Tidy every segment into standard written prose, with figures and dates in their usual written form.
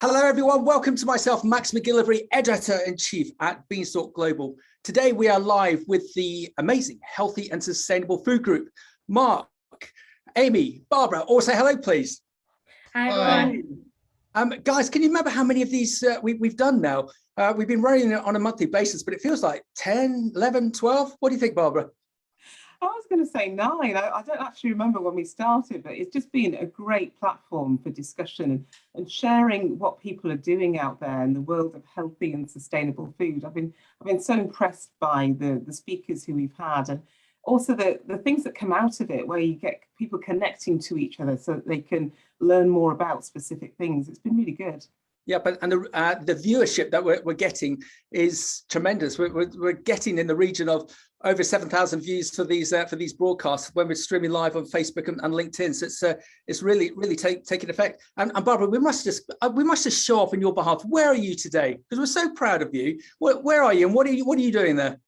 Hello, everyone. Welcome to myself, Max MacGillivray, Editor-in-Chief at Beanstalk.Global. Today, we are live with the amazing Healthy and Sustainable Food Group. Mark, Amy, Barbara, all say hello, please. Hi, everyone. Guys, can you remember how many of these we've done now? We've been running it on a monthly basis, but it feels like 10, 11, 12. What do you think, Barbara? I was going to say 9. I don't actually remember when we started, but it's just been a great platform for discussion and sharing what people are doing out there in the world of healthy and sustainable food. I've been so impressed by the speakers who we've had, and also the things that come out of it, where you get people connecting to each other so that they can learn more about specific things. It's been really good. Yeah, but the viewership that we're getting is tremendous. We're getting in the region of over 7,000 views for these broadcasts when we're streaming live on Facebook and LinkedIn. So it's really taking effect. And Barbara, we must just show off on your behalf. Where are you today? Because we're so proud of you. Where are you, and what are you doing there?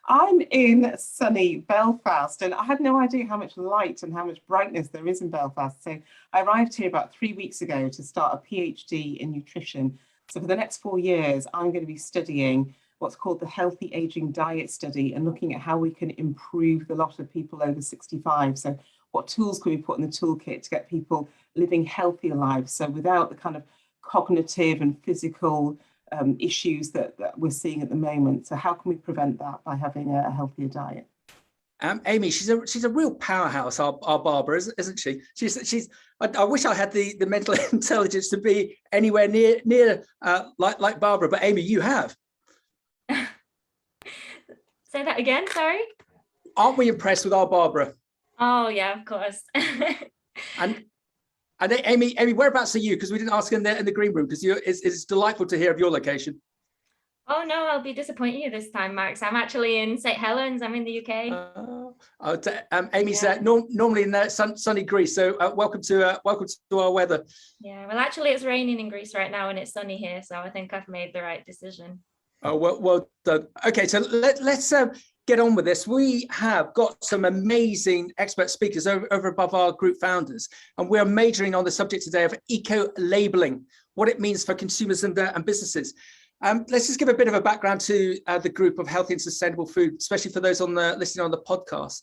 I'm in sunny Belfast, and I had no idea how much light and how much brightness there is in Belfast. So I arrived here about 3 weeks ago to start a PhD in nutrition. So for the next 4 years, I'm going to be studying what's called the Healthy Aging Diet Study and looking at how we can improve the lot of people over 65. So what tools can we put in the toolkit to get people living healthier lives? So without the kind of cognitive and physical issues that we're seeing at the moment. So how can we prevent that by having a healthier diet? Amy, she's a real powerhouse, our Barbara, isn't she? I wish I had the mental intelligence to be anywhere near like Barbara, but Amy, you have. Say that again, sorry. Aren't we impressed with our Barbara? Oh yeah, of course. And Amy, whereabouts are you? Because we didn't ask in the green room. Because it's delightful to hear of your location. Oh no, I'll be disappointing you this time, Max. I'm actually in St Helens. I'm in the UK. Amy's normally in sunny Greece. So welcome to our weather. Yeah, well, actually, it's raining in Greece right now, and it's sunny here. So I think I've made the right decision. Oh, well done. Okay, so let's get on with this. We have got some amazing expert speakers over above our group founders, and we're majoring on the subject today of eco-labeling, what it means for consumers and businesses. Let's just give a bit of a background to the group of healthy and sustainable food, especially for those listening on the podcast.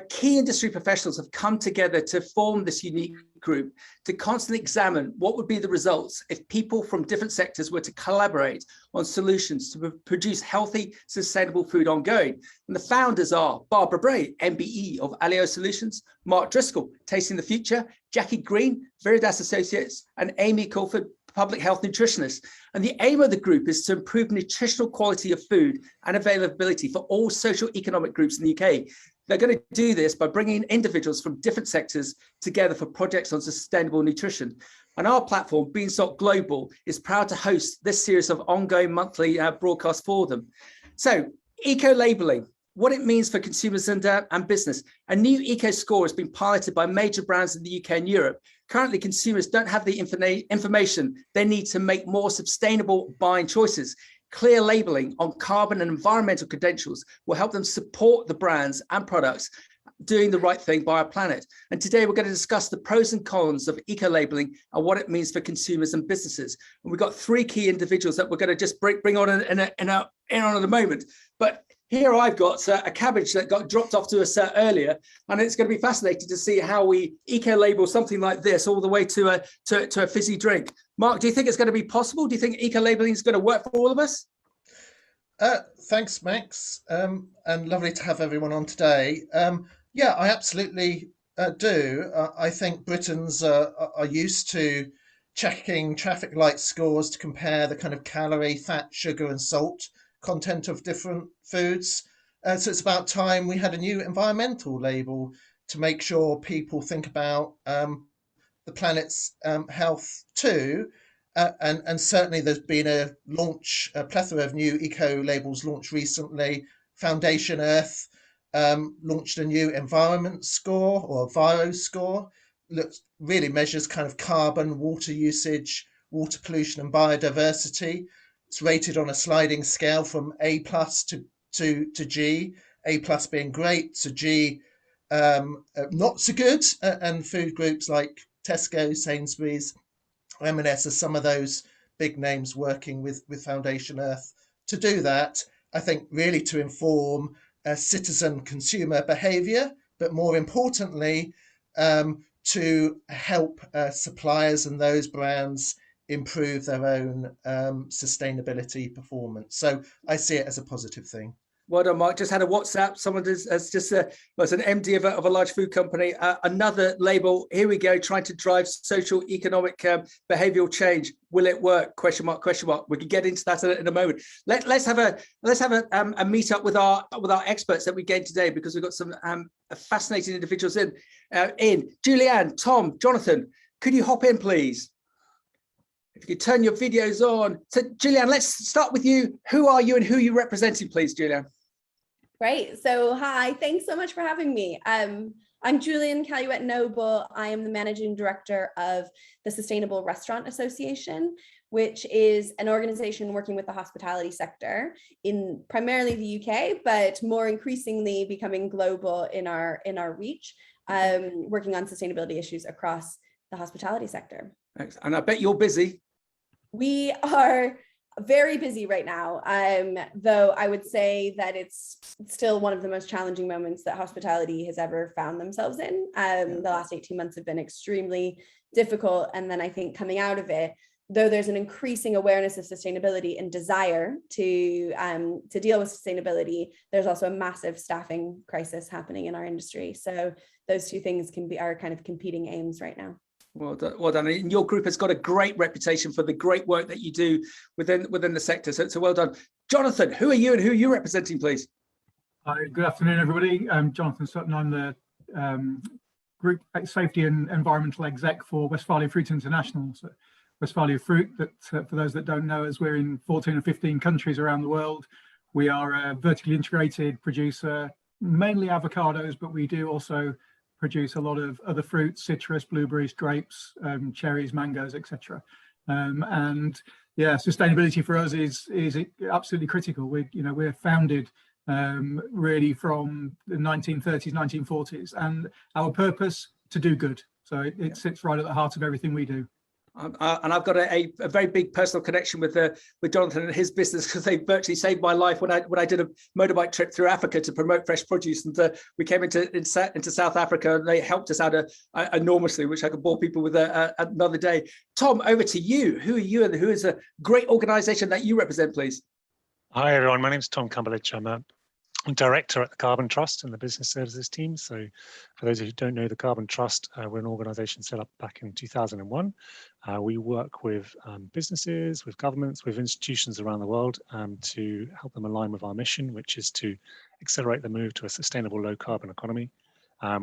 Key industry professionals have come together to form this unique group to constantly examine what would be the results if people from different sectors were to collaborate on solutions to produce healthy, sustainable food ongoing. And the founders are Barbara Bray, MBE of Alio Solutions, Mark Driscoll, Tasting the Future, Jackie Green, Veritas Associates, and Amy Colford, Public Health Nutritionist. And the aim of the group is to improve nutritional quality of food and availability for all socio-economic groups in the UK. They're going to do this by bringing individuals from different sectors together for projects on sustainable nutrition. And our platform, Beanstalk.Global, is proud to host this series of ongoing monthly broadcasts for them. So, eco-labeling, what it means for consumers and business. A new eco score has been piloted by major brands in the UK and Europe. Currently, consumers don't have the information they need to make more sustainable buying choices. Clear labeling on carbon and environmental credentials will help them support the brands and products doing the right thing by our planet. And today we're going to discuss the pros and cons of eco-labeling and what it means for consumers and businesses. And we've got 3 key individuals that we're going to just bring on in a moment. But here I've got a cabbage that got dropped off to us earlier, and it's going to be fascinating to see how we eco-label something like this all the way to a fizzy drink. Mark, do you think it's going to be possible? Do you think eco-labeling is going to work for all of us? Thanks, Max, and lovely to have everyone on today. Yeah, I absolutely do. I think Britons are used to checking traffic light scores to compare the kind of calorie, fat, sugar and salt content of different foods. So it's about time we had a new environmental label to make sure people think about the planet's health too. And certainly there's been a plethora of new eco labels launched recently. Foundation Earth launched a new environment score, or Viro score, that really measures kind of carbon, water usage, water pollution and biodiversity. It's rated on a sliding scale from A plus to G, A plus being great, to G not so good, and food groups like Tesco, Sainsbury's M&S are some of those big names working with Foundation Earth to do that. I think really to inform citizen consumer behaviour, but more importantly, to help suppliers and those brands improve their own sustainability performance. So I see it as a positive thing. Well done, Mark. Just had a WhatsApp. Someone has just was an MD of a large food company. Another label. Here we go. Trying to drive socio-economic behavioural change. Will it work? Question mark. Question mark. We can get into that in a moment. Let's have a meet up with our experts that we gained today, because we've got some fascinating individuals in. Juliane, Tom, Johnathan, could you hop in, please? If you could turn your videos on. So Juliane, let's start with you. Who are you and who are you representing, please, Juliane? Great. So hi, thanks so much for having me. I'm Juliane, Caillouette-Noble. I am the Managing Director of the Sustainable Restaurant Association, which is an organization working with the hospitality sector in primarily the UK, but more increasingly becoming global in our reach, working on sustainability issues across the hospitality sector. Thanks. And I bet you're busy. We are very busy right now, though I would say that it's still one of the most challenging moments that hospitality has ever found themselves in. The last 18 months have been extremely difficult. And then I think coming out of it, though there's an increasing awareness of sustainability and desire to deal with sustainability, there's also a massive staffing crisis happening in our industry. So those two things are kind of competing aims right now. Well done. And your group has got a great reputation for the great work that you do within the sector. So well done. Johnathan, who are you and who are you representing, please? Hi, good afternoon, everybody. I'm Johnathan Sutton. I'm the Group Safety and Environmental Exec for Westfalia Fruit International. So Westfalia Fruit, that for those that don't know us, we're in 14 or 15 countries around the world. We are a vertically integrated producer, mainly avocados, but we do also produce a lot of other fruits, citrus, blueberries, grapes, cherries, mangoes, etc. And yeah, sustainability for us is absolutely critical. We're founded really from the 1930s, 1940s, and our purpose to do good. So it sits right at the heart of everything we do. And I've got a very big personal connection with Johnathan and his business, because they virtually saved my life when I did a motorbike trip through Africa to promote fresh produce, and we came into South Africa, and they helped us out enormously, which I could bore people with another day. Tom, over to you. Who are you and who is a great organisation that you represent, please? Hi everyone, my name is Tom Cumberlege. I'm a director at the Carbon Trust and the business services team. So for those who don't know the Carbon Trust, we're an organisation set up back in 2001. We work with businesses, with governments, with institutions around the world to help them align with our mission, which is to accelerate the move to a sustainable low carbon economy.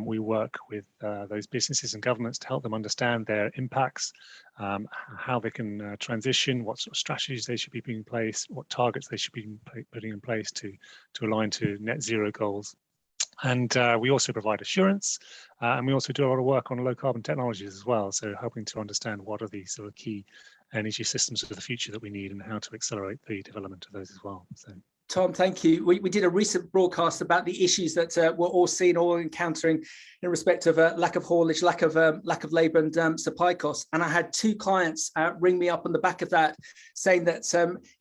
We work with those businesses and governments to help them understand their impacts, how they can transition, what sort of strategies they should be putting in place, what targets they should be putting in place to align to net zero goals. And we also provide assurance, and we also do a lot of work on low carbon technologies as well. So helping to understand what are the sort of key energy systems of the future that we need and how to accelerate the development of those as well. So. Tom, thank you. We did a recent broadcast about the issues that we're all seeing, all encountering in respect of lack of haulage, lack of labour and supply costs. And I had two clients ring me up on the back of that, saying that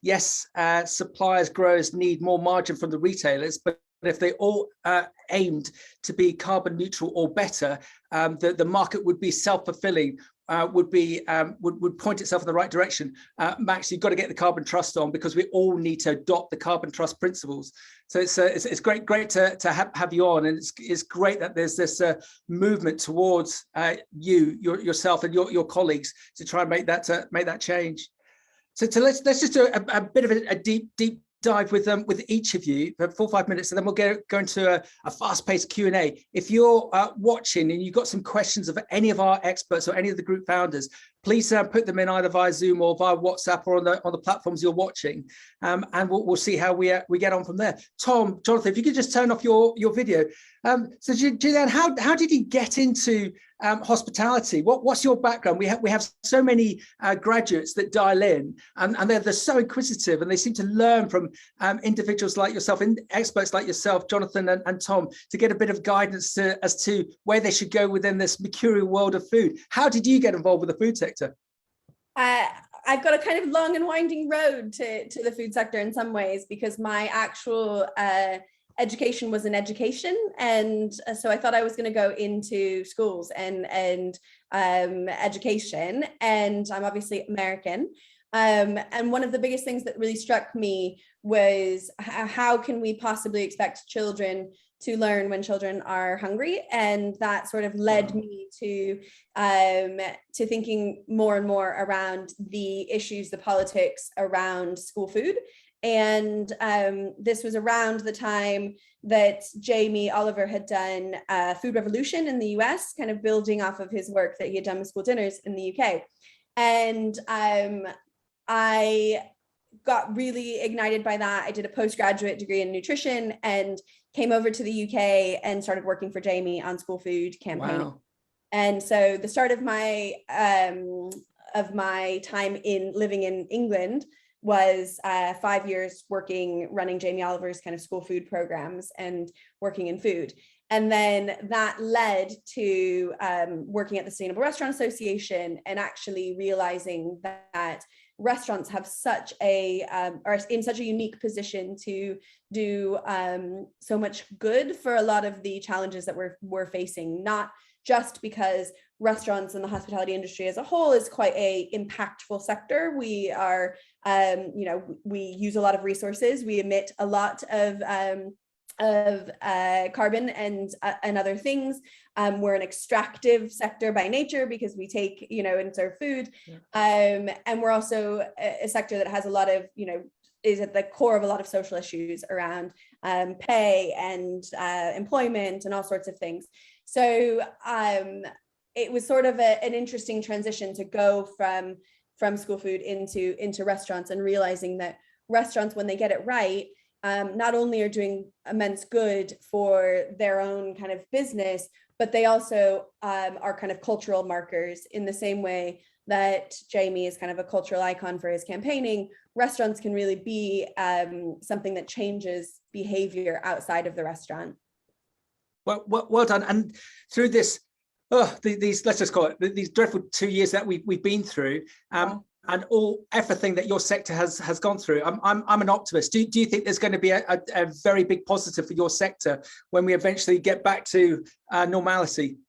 yes, suppliers, growers need more margin from the retailers, but if they all aimed to be carbon neutral or better, the market would be self-fulfilling. Would point itself in the right direction. Max, you've got to get the Carbon Trust on, because we all need to adopt the Carbon Trust principles. So it's great to have you on, and it's great that there's this movement towards yourself and your colleagues to try and make that change. So let's just do a bit of a deep dive with each of you for 4 or 5 minutes, and then we'll go into a fast-paced Q&A. If you're watching and you've got some questions of any of our experts or any of the group founders, please put them in either via Zoom or via WhatsApp or on the platforms you're watching, and we'll see how we get on from there. Tom, Johnathan, if you could just turn off your video. So Juliane, how did you get into hospitality? What's your background? We have so many graduates that dial in, and they're so inquisitive, and they seem to learn from individuals like yourself and experts like yourself, Johnathan and Tom, to get a bit of guidance as to where they should go within this mercurial world of food. How did you get involved with the food sector? I've got a kind of long and winding road to the food sector in some ways, because my actual education was in education, and so I thought I was going to go into schools and education, and I'm obviously American. And one of the biggest things that really struck me was how can we possibly expect children to learn when children are hungry? And that sort of led me to thinking more and more around the issues, the politics around school food. And this was around the time that Jamie Oliver had done Food Revolution in the US, kind of building off of his work that he had done with school dinners in the UK. And I got really ignited by that. I did a postgraduate degree in nutrition and came over to the UK and started working for Jamie on school food campaigning. Wow. And so the start of my time in living in England was 5 years running Jamie Oliver's kind of school food programs and working in food. And then that led to working at the Sustainable Restaurant Association and actually realizing that restaurants have are in such a unique position to do so much good for a lot of the challenges that we're facing, not just because restaurants and the hospitality industry as a whole is quite a impactful sector. We are, we use a lot of resources. We emit a lot of carbon and other things. We're an extractive sector by nature because we take, and serve food. Yeah. And we're also a sector that has a lot of, is at the core of a lot of social issues around pay and employment and all sorts of things. So it was sort of an interesting transition to go from school food into restaurants, and realizing that restaurants, when they get it right, not only are doing immense good for their own kind of business, but they also are kind of cultural markers in the same way that Jamie is kind of a cultural icon for his campaigning. Restaurants can really be something that changes behavior outside of the restaurant. Well done. And through this, these, let's just call it these dreadful 2 years that we've been through, and everything that your sector has gone through, I'm an optimist. Do you think there's going to be a very big positive for your sector when we eventually get back to normality?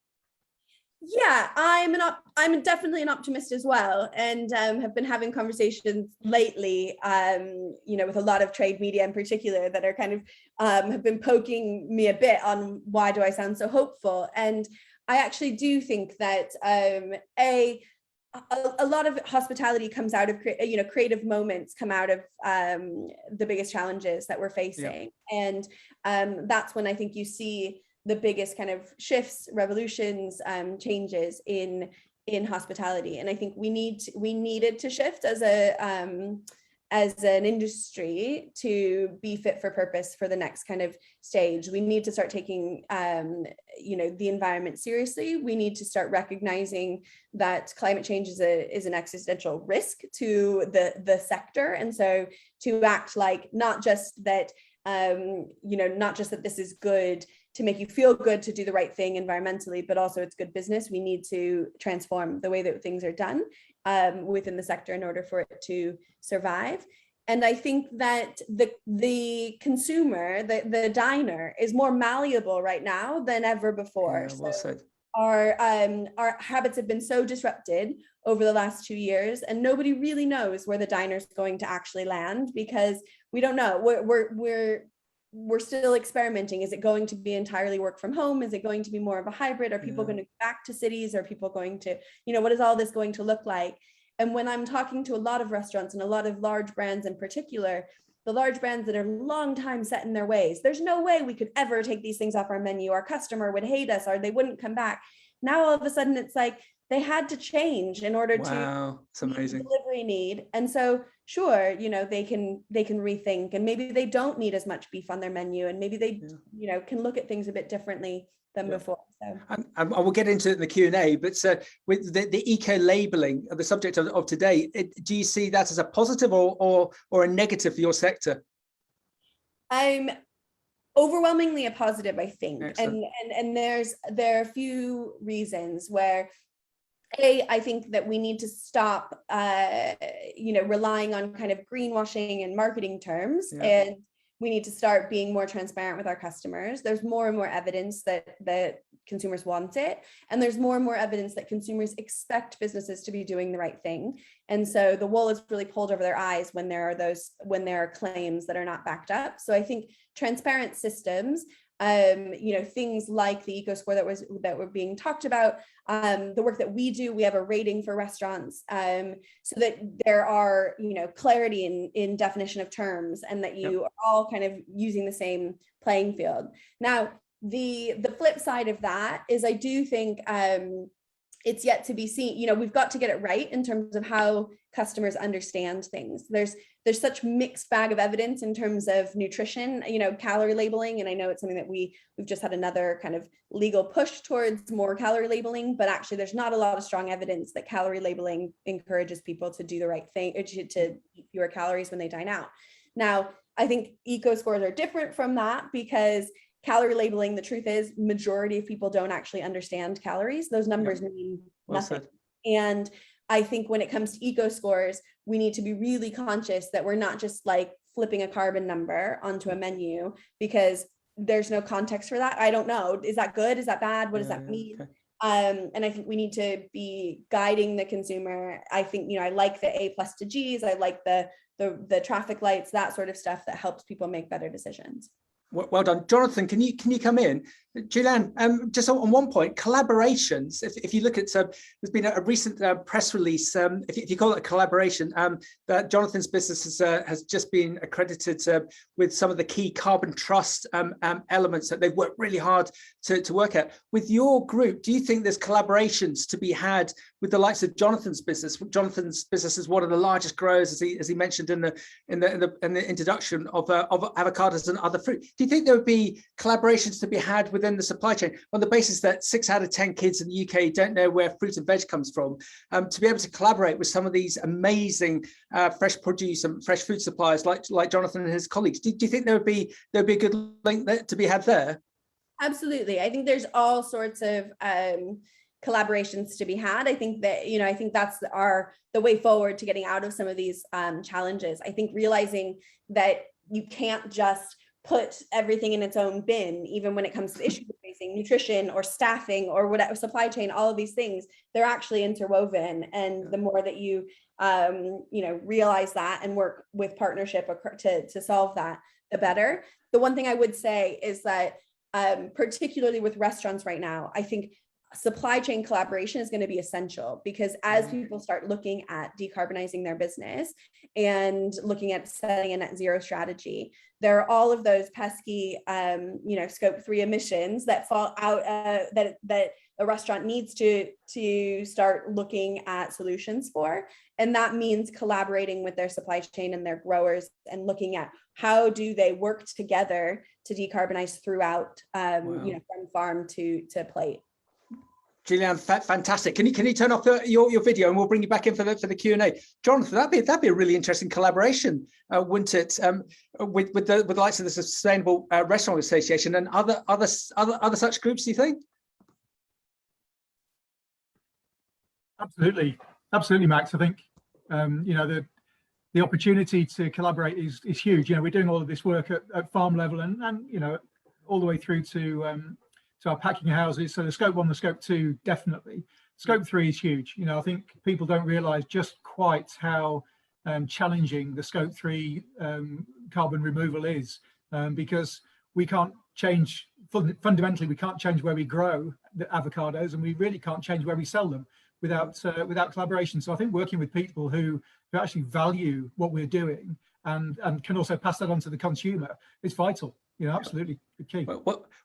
Yeah, I'm definitely an optimist as well, and have been having conversations lately, with a lot of trade media in particular that are kind of have been poking me a bit on why do I sound so hopeful. And I actually do think that a lot of hospitality comes out of creative moments come out of the biggest challenges that we're facing. Yeah. And that's when I think you see the biggest kind of shifts, revolutions, changes in hospitality. And I think we needed to shift as an industry to be fit for purpose for the next kind of stage. We need to start taking the environment seriously. We need to start recognizing that climate change is an existential risk to the sector, and so to act like not just that this is good to make you feel good to do the right thing environmentally, but also it's good business. We need to transform the way that things are done within the sector in order for it to survive. And I think that the consumer, the diner, is more malleable right now than ever before. Yeah, well said. Our habits have been so disrupted over the last 2 years, and nobody really knows where the diner's going to actually land, because we don't know. We're still experimenting. Is it going to be entirely work from home? Is it going to be more of a hybrid? Are people going to go back to cities? Are people going to, what is all this going to look like? And when I'm talking to a lot of restaurants and a lot of large brands in particular, the large brands that are long time set in their ways, there's no way we could ever take these things off our menu. Our customer would hate us, or they wouldn't come back. Now all of a sudden it's like they had to change in order to meet the delivery need. And so sure, they can rethink, and maybe they don't need as much beef on their menu, and maybe they can look at things a bit differently than before. So. And I will get into it in the Q&A, but with the eco-labeling, the subject of today, do you see that as a positive or a negative for your sector? I'm overwhelmingly a positive, I think. Excellent. And there are a few reasons where I think that we need to stop, relying on kind of greenwashing and marketing terms, and we need to start being more transparent with our customers. There's more and more evidence that consumers want it, and there's more and more evidence that consumers expect businesses to be doing the right thing. And so the wool is really pulled over their eyes when there are claims that are not backed up. So I think transparent systems, things like the eco score that were being talked about, the work that we do, we have a rating for restaurants, so that there are, clarity in definition of terms, and that you are all kind of using the same playing field. Now, the flip side of that is, I do think it's yet to be seen. We've got to get it right in terms of how customers understand things. There's such mixed bag of evidence in terms of nutrition, calorie labeling. And I know it's something that we've just had another kind of legal push towards more calorie labeling, but actually there's not a lot of strong evidence that calorie labeling encourages people to do the right thing, or to eat fewer calories when they dine out. Now, I think eco scores are different from that, because calorie labeling, the truth is, majority of people don't actually understand calories. Those numbers mean nothing. And I think when it comes to eco scores, we need to be really conscious that we're not just like flipping a carbon number onto a menu, because there's no context for that. I don't know. Is that good? Is that bad? What does that mean? Okay. And I think we need to be guiding the consumer. I think, I like the A+ to Gs. I like the traffic lights, that sort of stuff that helps people make better decisions. Well done, Johnathan. Can you come in? Juliane, just on one point, collaborations. If you look at, there's been a recent press release. If you call it a collaboration, that Johnathan's business has just been accredited with some of the key carbon trust elements that they've worked really hard to work at. With your group, do you think there's collaborations to be had with the likes of Johnathan's business? Johnathan's business is one of the largest growers, as he mentioned in the introduction, of avocados and other fruit. Do you think there would be collaborations to be had within the supply chain on the basis that 6 out of 10 kids in the UK don't know where fruit and veg comes from, to be able to collaborate with some of these amazing fresh produce and fresh food suppliers like Johnathan and his colleagues? Do you think there would be a good link to be had there? Absolutely. I think there's all sorts of collaborations to be had. I think that, I think that's the way forward to getting out of some of these challenges. I think realizing that you can't just put everything in its own bin, even when it comes to issues facing nutrition or staffing or whatever, supply chain, all of these things, they're actually interwoven. And the more that you, realize that and work with partnership to solve that, the better. The one thing I would say is that, particularly with restaurants right now, I think supply chain collaboration is going to be essential, because as people start looking at decarbonizing their business and looking at setting a net zero strategy, there are all of those pesky, scope 3 emissions that fall out, that a restaurant needs to start looking at solutions for. And that means collaborating with their supply chain and their growers and looking at how do they work together to decarbonize throughout, from farm to plate. Juliane, fantastic. Can you turn off your video, and we'll bring you back in for the Q&A. Johnathan, that'd be a really interesting collaboration, wouldn't it? With the likes of the Sustainable Restaurant Association and other such groups, do you think? Absolutely, Max. I think the opportunity to collaborate is huge. We're doing all of this work at farm level and all the way through to our packing houses. So the scope 1, the scope 2, definitely. Scope 3 is huge. I think people don't realize just quite how challenging the scope 3 carbon removal is, because we can't change, fundamentally, we can't change where we grow the avocados, and we really can't change where we sell them without collaboration. So I think working with people who actually value what we're doing and can also pass that on to the consumer is vital. Absolutely the key.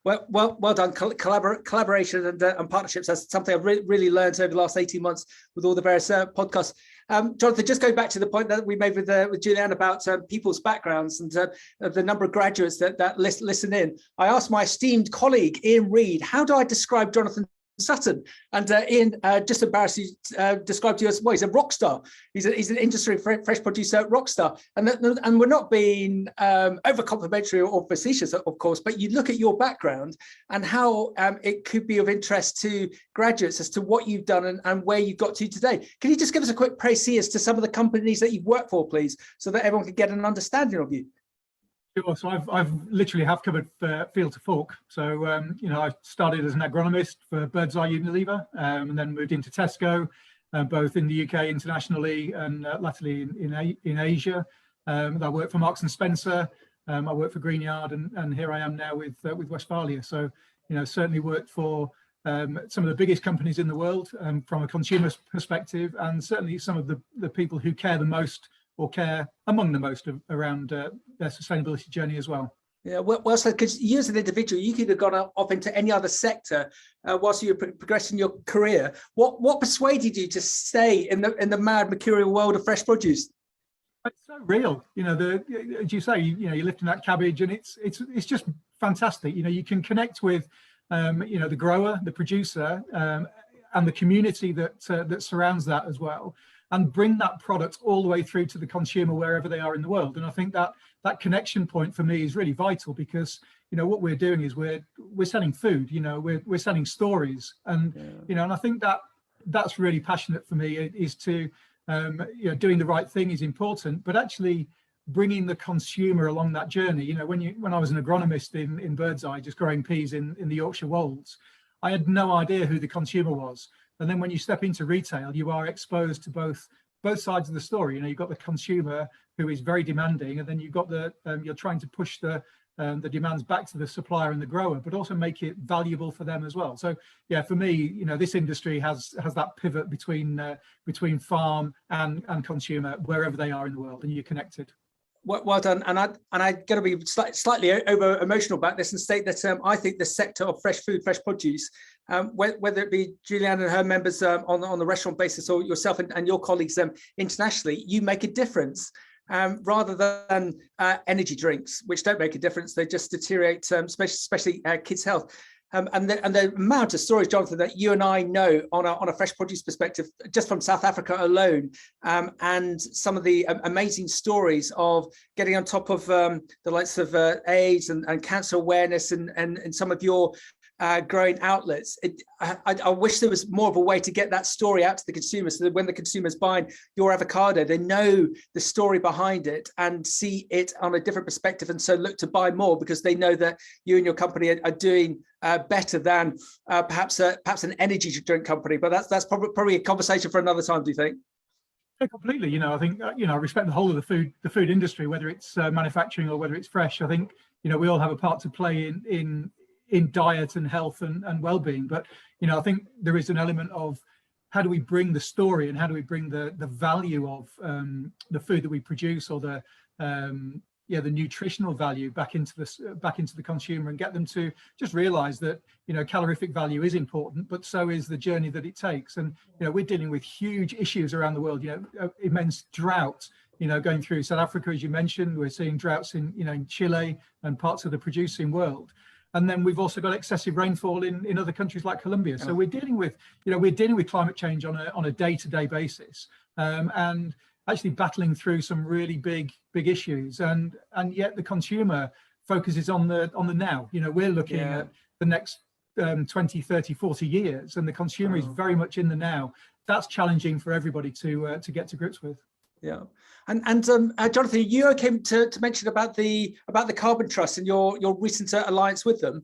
Well done. Collaboration and partnerships. That's something I've really learned over the last 18 months with all the various podcasts. Johnathan, just going back to the point that we made with Juliane about people's backgrounds and the number of graduates that listen in. I asked my esteemed colleague Ian Reid, how do I describe Johnathan's Sutton. And Ian, just embarrassed, you described you as, well, he's a rock star. He's an industry fresh producer rock star. And we're not being over complimentary or facetious, of course, but you look at your background and how it could be of interest to graduates as to what you've done and where you've got to today. Can you just give us a quick précis as to some of the companies that you've worked for, please, so that everyone can get an understanding of you? Sure. So I've literally covered field to fork. So you know, I started as an agronomist for Birds Eye Unilever, and then moved into Tesco, both in the UK, internationally, and latterly in Asia. I worked for Marks and Spencer. I worked for Greenyard, and here I am now with Westfalia. So you know, certainly worked for some of the biggest companies in the world from a consumer perspective, and certainly some of the people who care the most, or care among the most, around their sustainability journey as well. Yeah, well said, because you as an individual, you could have gone off into any other sector whilst you were progressing your career. What persuaded you to stay in the mad mercurial world of fresh produce? It's so real, you know. As you say, you know, you're lifting that cabbage, and it's just fantastic. You know, you can connect with, you know, the grower, the producer, and the community that surrounds that as well, and bring that product all the way through to the consumer wherever they are in the world. And I think that connection point for me is really vital, because you know what we're doing is we're selling food. You know, we're selling stories, and you know, and I think that's really passionate for me, is to you know, doing the right thing is important, but actually bringing the consumer along that journey. You know, when I was an agronomist in Birds Eye, just growing peas in the Yorkshire Wolds, I had no idea who the consumer was. And then when you step into retail, you are exposed to both sides of the story. You know, you've got the consumer who is very demanding, and then you've got you're trying to push the demands back to the supplier and the grower, but also make it valuable for them as well. So yeah, for me, you know, this industry has that pivot between farm and consumer wherever they are in the world, and you're connected. Well done, and I'm going to be slightly over emotional about this and state that I think the sector of fresh food, fresh produce, whether it be Juliane and her members on the restaurant basis, or yourself and your colleagues internationally, you make a difference. Rather than energy drinks, which don't make a difference, they just deteriorate, especially kids' health. And the amount of stories, Johnathan, that you and I know on a fresh produce perspective, just from South Africa alone, and some of the amazing stories of getting on top of the likes of AIDS and cancer awareness and some of your growing outlets. I wish there was more of a way to get that story out to the consumer, so that when the consumer's buying your avocado, they know the story behind it and see it on a different perspective, and so look to buy more because they know that you and your company are doing better than perhaps an energy drink company. But that's probably a conversation for another time. Do you think? Yeah, completely. You know, I think you know, I respect the whole of the food industry, whether it's manufacturing or whether it's fresh. I think you know, we all have a part to play in diet and health and well-being, but you know, I think there is an element of how do we bring the story and how do we bring the value of the food that we produce, or the nutritional value back into the consumer, and get them to just realize that you know, calorific value is important, but so is the journey that it takes. And you know, we're dealing with huge issues around the world, you know, immense drought, you know, going through South Africa, as you mentioned. We're seeing droughts in Chile and parts of the producing world. And then we've also got excessive rainfall in other countries like Colombia. So we're dealing with climate change on a day-to-day basis, and actually battling through some really big issues. And yet the consumer focuses on the now. You know, we're looking at the next 20, 30, 40 years, and the consumer is very much in the now. That's challenging for everybody to get to grips with. Yeah, and Johnathan, are you okay to mention about the Carbon Trust and your recent alliance with them?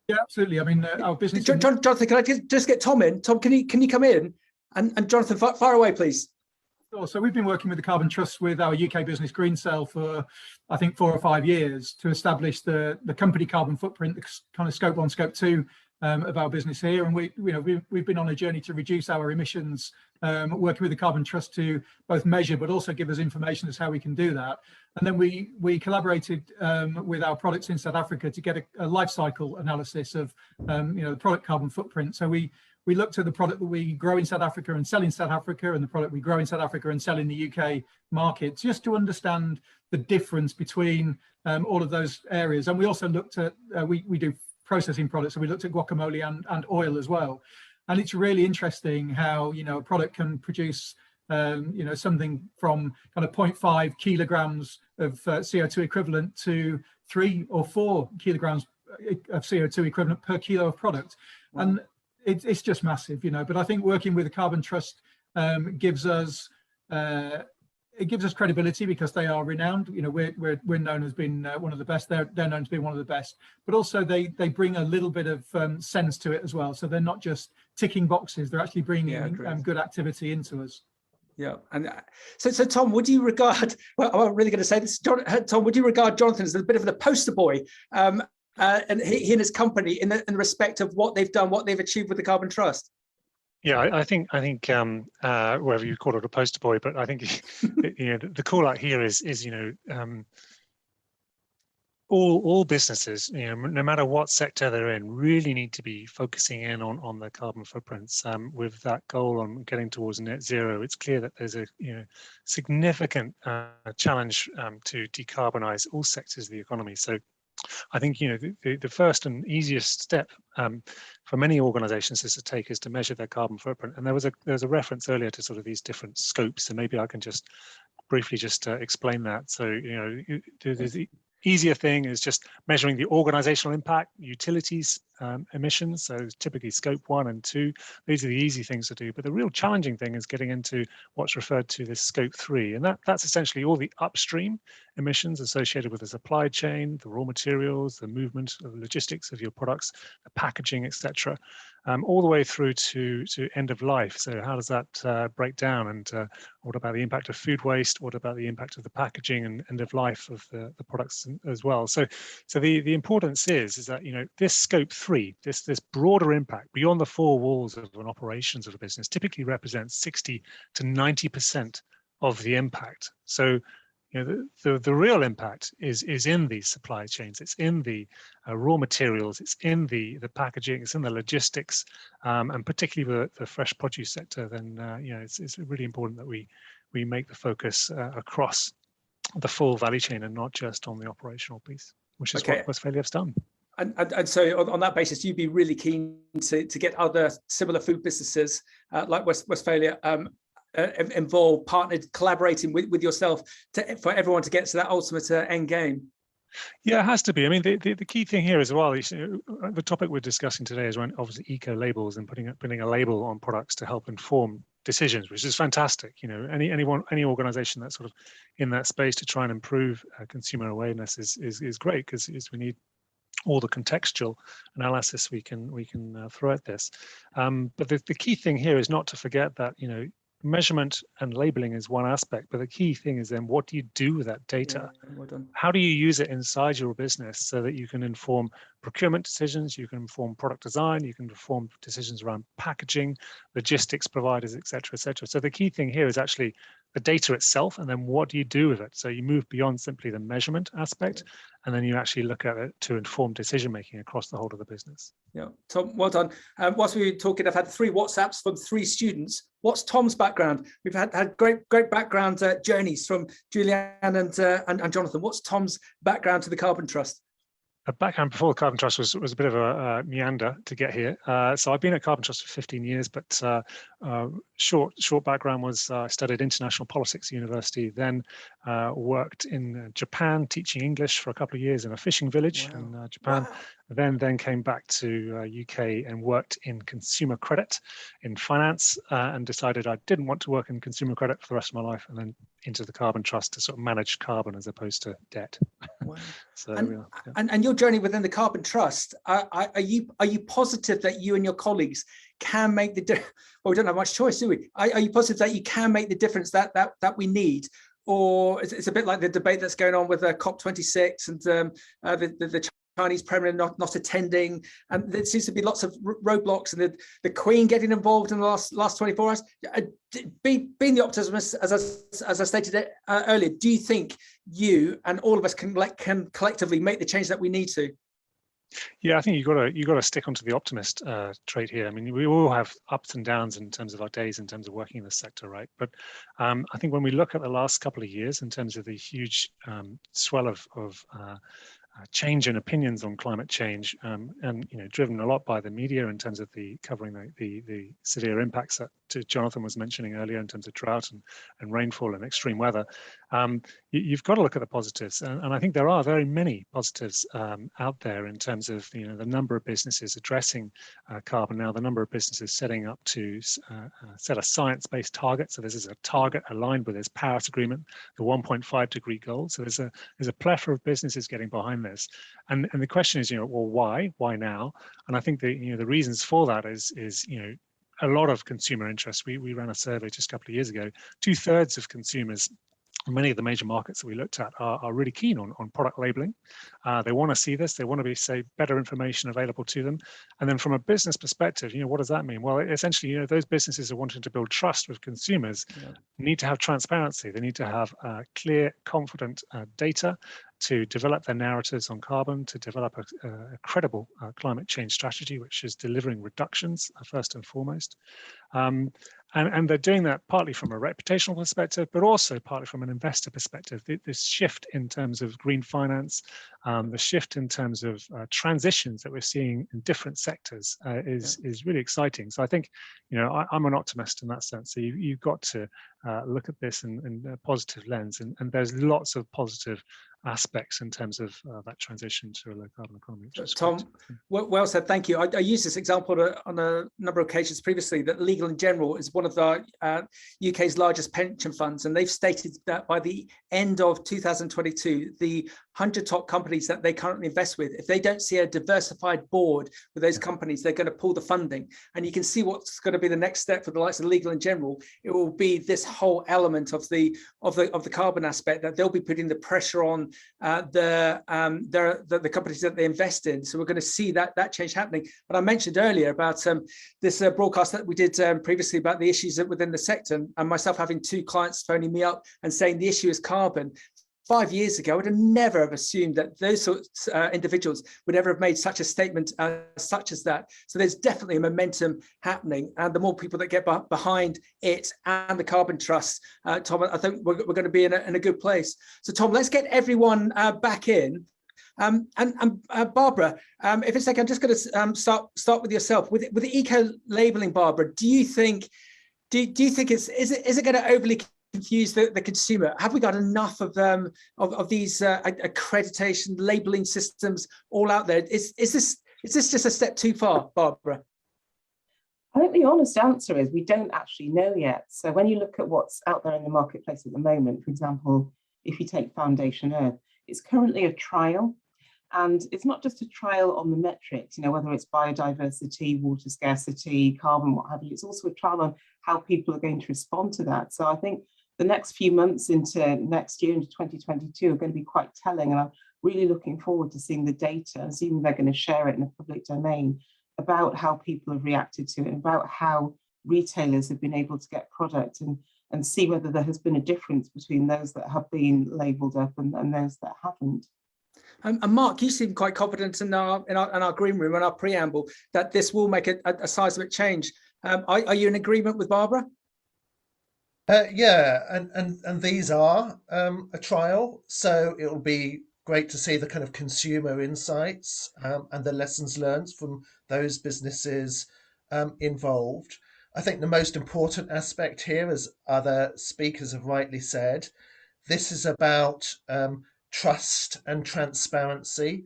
Yeah, absolutely. I mean, our business. Johnathan, can I just get Tom in? Tom, can you come in? And Johnathan, fire away, please. Sure. So we've been working with the Carbon Trust with our UK business Green Cell for I think 4 or 5 years to establish the company carbon footprint, the kind of scope 1, scope 2 of our business here. And we've been on a journey to reduce our emissions, working with the Carbon Trust to both measure but also give us information as how we can do that. And then we collaborated with our products in South Africa to get a life cycle analysis of the product carbon footprint. So we looked at the product that we grow in South Africa and sell in South Africa, and the product we grow in South Africa and sell in the UK market, just to understand the difference between all of those areas. And we also looked at we do processing products. So we looked at guacamole and oil as well. And it's really interesting how, you know, a product can produce, you know, something from kind of 0.5 kilograms of CO2 equivalent to 3 or 4 kilograms of CO2 equivalent per kilo of product. Wow. And it's just massive, you know. But I think working with the Carbon Trust gives us credibility, because they are renowned. You know, we're known as being one of the best. They're known to be one of the best. But also they bring a little bit of sense to it as well. So they're not just ticking boxes; they're actually bringing good activity into us. Yeah, and so Tom, would you regard? Well, I'm really going to say this, Tom. Would you regard Johnathan as a bit of the poster boy, and he and his company in respect of what they've done, what they've achieved with the Carbon Trust? Yeah, I think whatever you call it, a poster boy, but I think you know, the call out here is you know, all businesses, you know, no matter what sector they're in, really need to be focusing in on their carbon footprints. With that goal on getting towards net zero, it's clear that there's a, you know, significant challenge to decarbonize all sectors of the economy. So I think, you know, the first and easiest step for many organizations is to measure their carbon footprint. And there was a reference earlier to sort of these different scopes, so maybe I can just briefly explain that. So, you know, the easier thing is just measuring the organizational impact, utilities emissions, so typically scope 1 and 2. These are the easy things to do, but the real challenging thing is getting into what's referred to as scope 3, and that's essentially all the upstream emissions associated with the supply chain, the raw materials, the movement of logistics of your products, the packaging, etc., all the way through to end of life. So how does that break down, and what about the impact of food waste? What about the impact of the packaging and end of life of the products as well? So the importance is that, you know, this scope 3, this broader impact beyond the 4 walls of an operations of a business, typically represents 60 to 90% of the impact. So, you know, the real impact is in these supply chains. It's in the raw materials. It's in the packaging. It's in the logistics, and particularly the fresh produce sector. Then you know, it's really important that we make the focus across the full value chain and not just on the operational piece, which is what Westfalia has done. And so on that basis, you'd be really keen to get other similar food businesses like Westfalia involved, partnered, collaborating with yourself for everyone to get to that ultimate end game. Yeah, it has to be. I mean, the key thing here as well is, the topic we're discussing today is around obviously eco labels and putting a label on products to help inform decisions, which is fantastic. You know, any organization that's sort of in that space to try and improve consumer awareness is great, because we need all the contextual analysis we can throw at this. But the key thing here is not to forget that, you know, measurement and labeling is one aspect, but the key thing is then what do you do with that data? Yeah, well done. How do you use it inside your business so that you can inform procurement decisions, you can inform product design, you can inform decisions around packaging, logistics providers, et cetera, et cetera. So the key thing here is actually the data itself, and then what do you do with it? So you move beyond simply the measurement aspect, and then you actually look at it to inform decision making across the whole of the business. Yeah, Tom, well done. Whilst we were talking, I've had 3 WhatsApps from 3 students. What's Tom's background? We've had great background journeys from Juliane and Johnathan. What's Tom's background to the Carbon Trust? A background before the Carbon Trust was a bit of a meander to get here. So I've been at Carbon Trust for 15 years, but short background was I studied international politics at university, then worked in Japan teaching English for a couple of years in a fishing village in Japan. Wow. Then came back to UK and worked in consumer credit in finance, and decided I didn't want to work in consumer credit for the rest of my life, and then into the Carbon Trust to sort of manage carbon as opposed to debt. Wow. So, and your journey within the Carbon Trust, are you positive that you and your colleagues can make the difference? Well, we don't have much choice, do we? Are you positive that you can make the difference that we need? Or it's a bit like the debate that's going on with COP26 and the Chinese premier not attending, and there seems to be lots of roadblocks, and the Queen getting involved in the last 24 hours. Being the optimist, as I stated it earlier, do you think you and all of us can collectively make the change that we need to? Yeah, I think you got to stick onto the optimist trait here. I mean, we all have ups and downs in terms of our days, in terms of working in this sector, right? But I think when we look at the last couple of years in terms of the huge swell of change in opinions on climate change, and driven a lot by the media in terms of covering the severe impacts that Johnathan was mentioning earlier in terms of drought and rainfall and extreme weather. You've got to look at the positives, and I think there are very many positives out there in terms of the number of businesses addressing carbon now, the number of businesses setting up to set a science-based target. So this is a target aligned with this Paris Agreement, the 1.5 degree goal. So there's a plethora of businesses getting behind this, and the question is, well, why now? And I think the reasons for that is a lot of consumer interest. We ran a survey just a couple of years ago. 2/3 of consumers in many of the major markets that we looked at are really keen on product labeling. They want to see this. They want to say better information available to them. And then from a business perspective, what does that mean? Well, essentially, those businesses are wanting to build trust with consumers, need to have transparency. They need to have clear, confident data to develop their narratives on carbon, to develop a credible climate change strategy, which is delivering reductions first and foremost. And they're doing that partly from a reputational perspective, but also partly from an investor perspective. This shift in terms of green finance, the shift in terms of transitions that we're seeing in different sectors is really exciting. So I think, I'm an optimist in that sense. So you've got to look at this in a positive lens, and there's lots of positive aspects in terms of that transition to a low carbon economy. Tom, well said, thank you. I used this example on a number of occasions previously, that Legal & General is one of the UK's largest pension funds, and they've stated that by the end of 2022, the 100 top companies that they currently invest with, if they don't see a diversified board with those companies, they're going to pull the funding. And you can see what's going to be the next step for the likes of Legal & General. It will be this whole element of the carbon aspect, that they'll be putting the pressure on the companies that they invest in. So we're going to see that change happening. But I mentioned earlier about this broadcast that we did previously about the issues within the sector, and myself having 2 clients phoning me up and saying the issue is carbon. 5 years ago, I would have never have assumed that those sorts of individuals would ever have made such a statement such as that. So there's definitely a momentum happening, and the more people that get behind it and the Carbon Trust, Tom, I think we're going to be in a good place. So Tom, let's get everyone back in. And Barbara, if it's okay, I'm just going to start with yourself with the eco labeling. Barbara, do you think is it going to overly confuse the consumer? Have we got enough of these accreditation labeling systems all out there? Is this just a step too far, Barbara? I think the honest answer is we don't actually know yet. So when you look at what's out there in the marketplace at the moment, for example, if you take Foundation Earth, it's currently a trial. And it's not just a trial on the metrics, whether it's biodiversity, water scarcity, carbon, what have you. It's also a trial on how people are going to respond to that. So I think the next few months into next year, into 2022, are going to be quite telling. And I'm really looking forward to seeing the data, assuming they're going to share it in the public domain, about how people have reacted to it, and about how retailers have been able to get product, and see whether there has been a difference between those that have been labelled up and those that haven't. And Mark, you seem quite confident in our green room and our preamble that this will make a seismic change. Are you in agreement with Barbara? Yeah, and these are a trial, so it will be great to see the kind of consumer insights and the lessons learned from those businesses involved. I think the most important aspect here, as other speakers have rightly said, this is about trust and transparency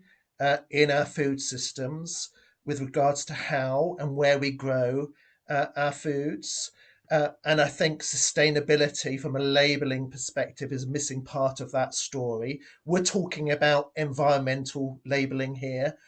in our food systems with regards to how and where we grow our foods. And I think sustainability from a labelling perspective is a missing part of that story. We're talking about environmental labelling here.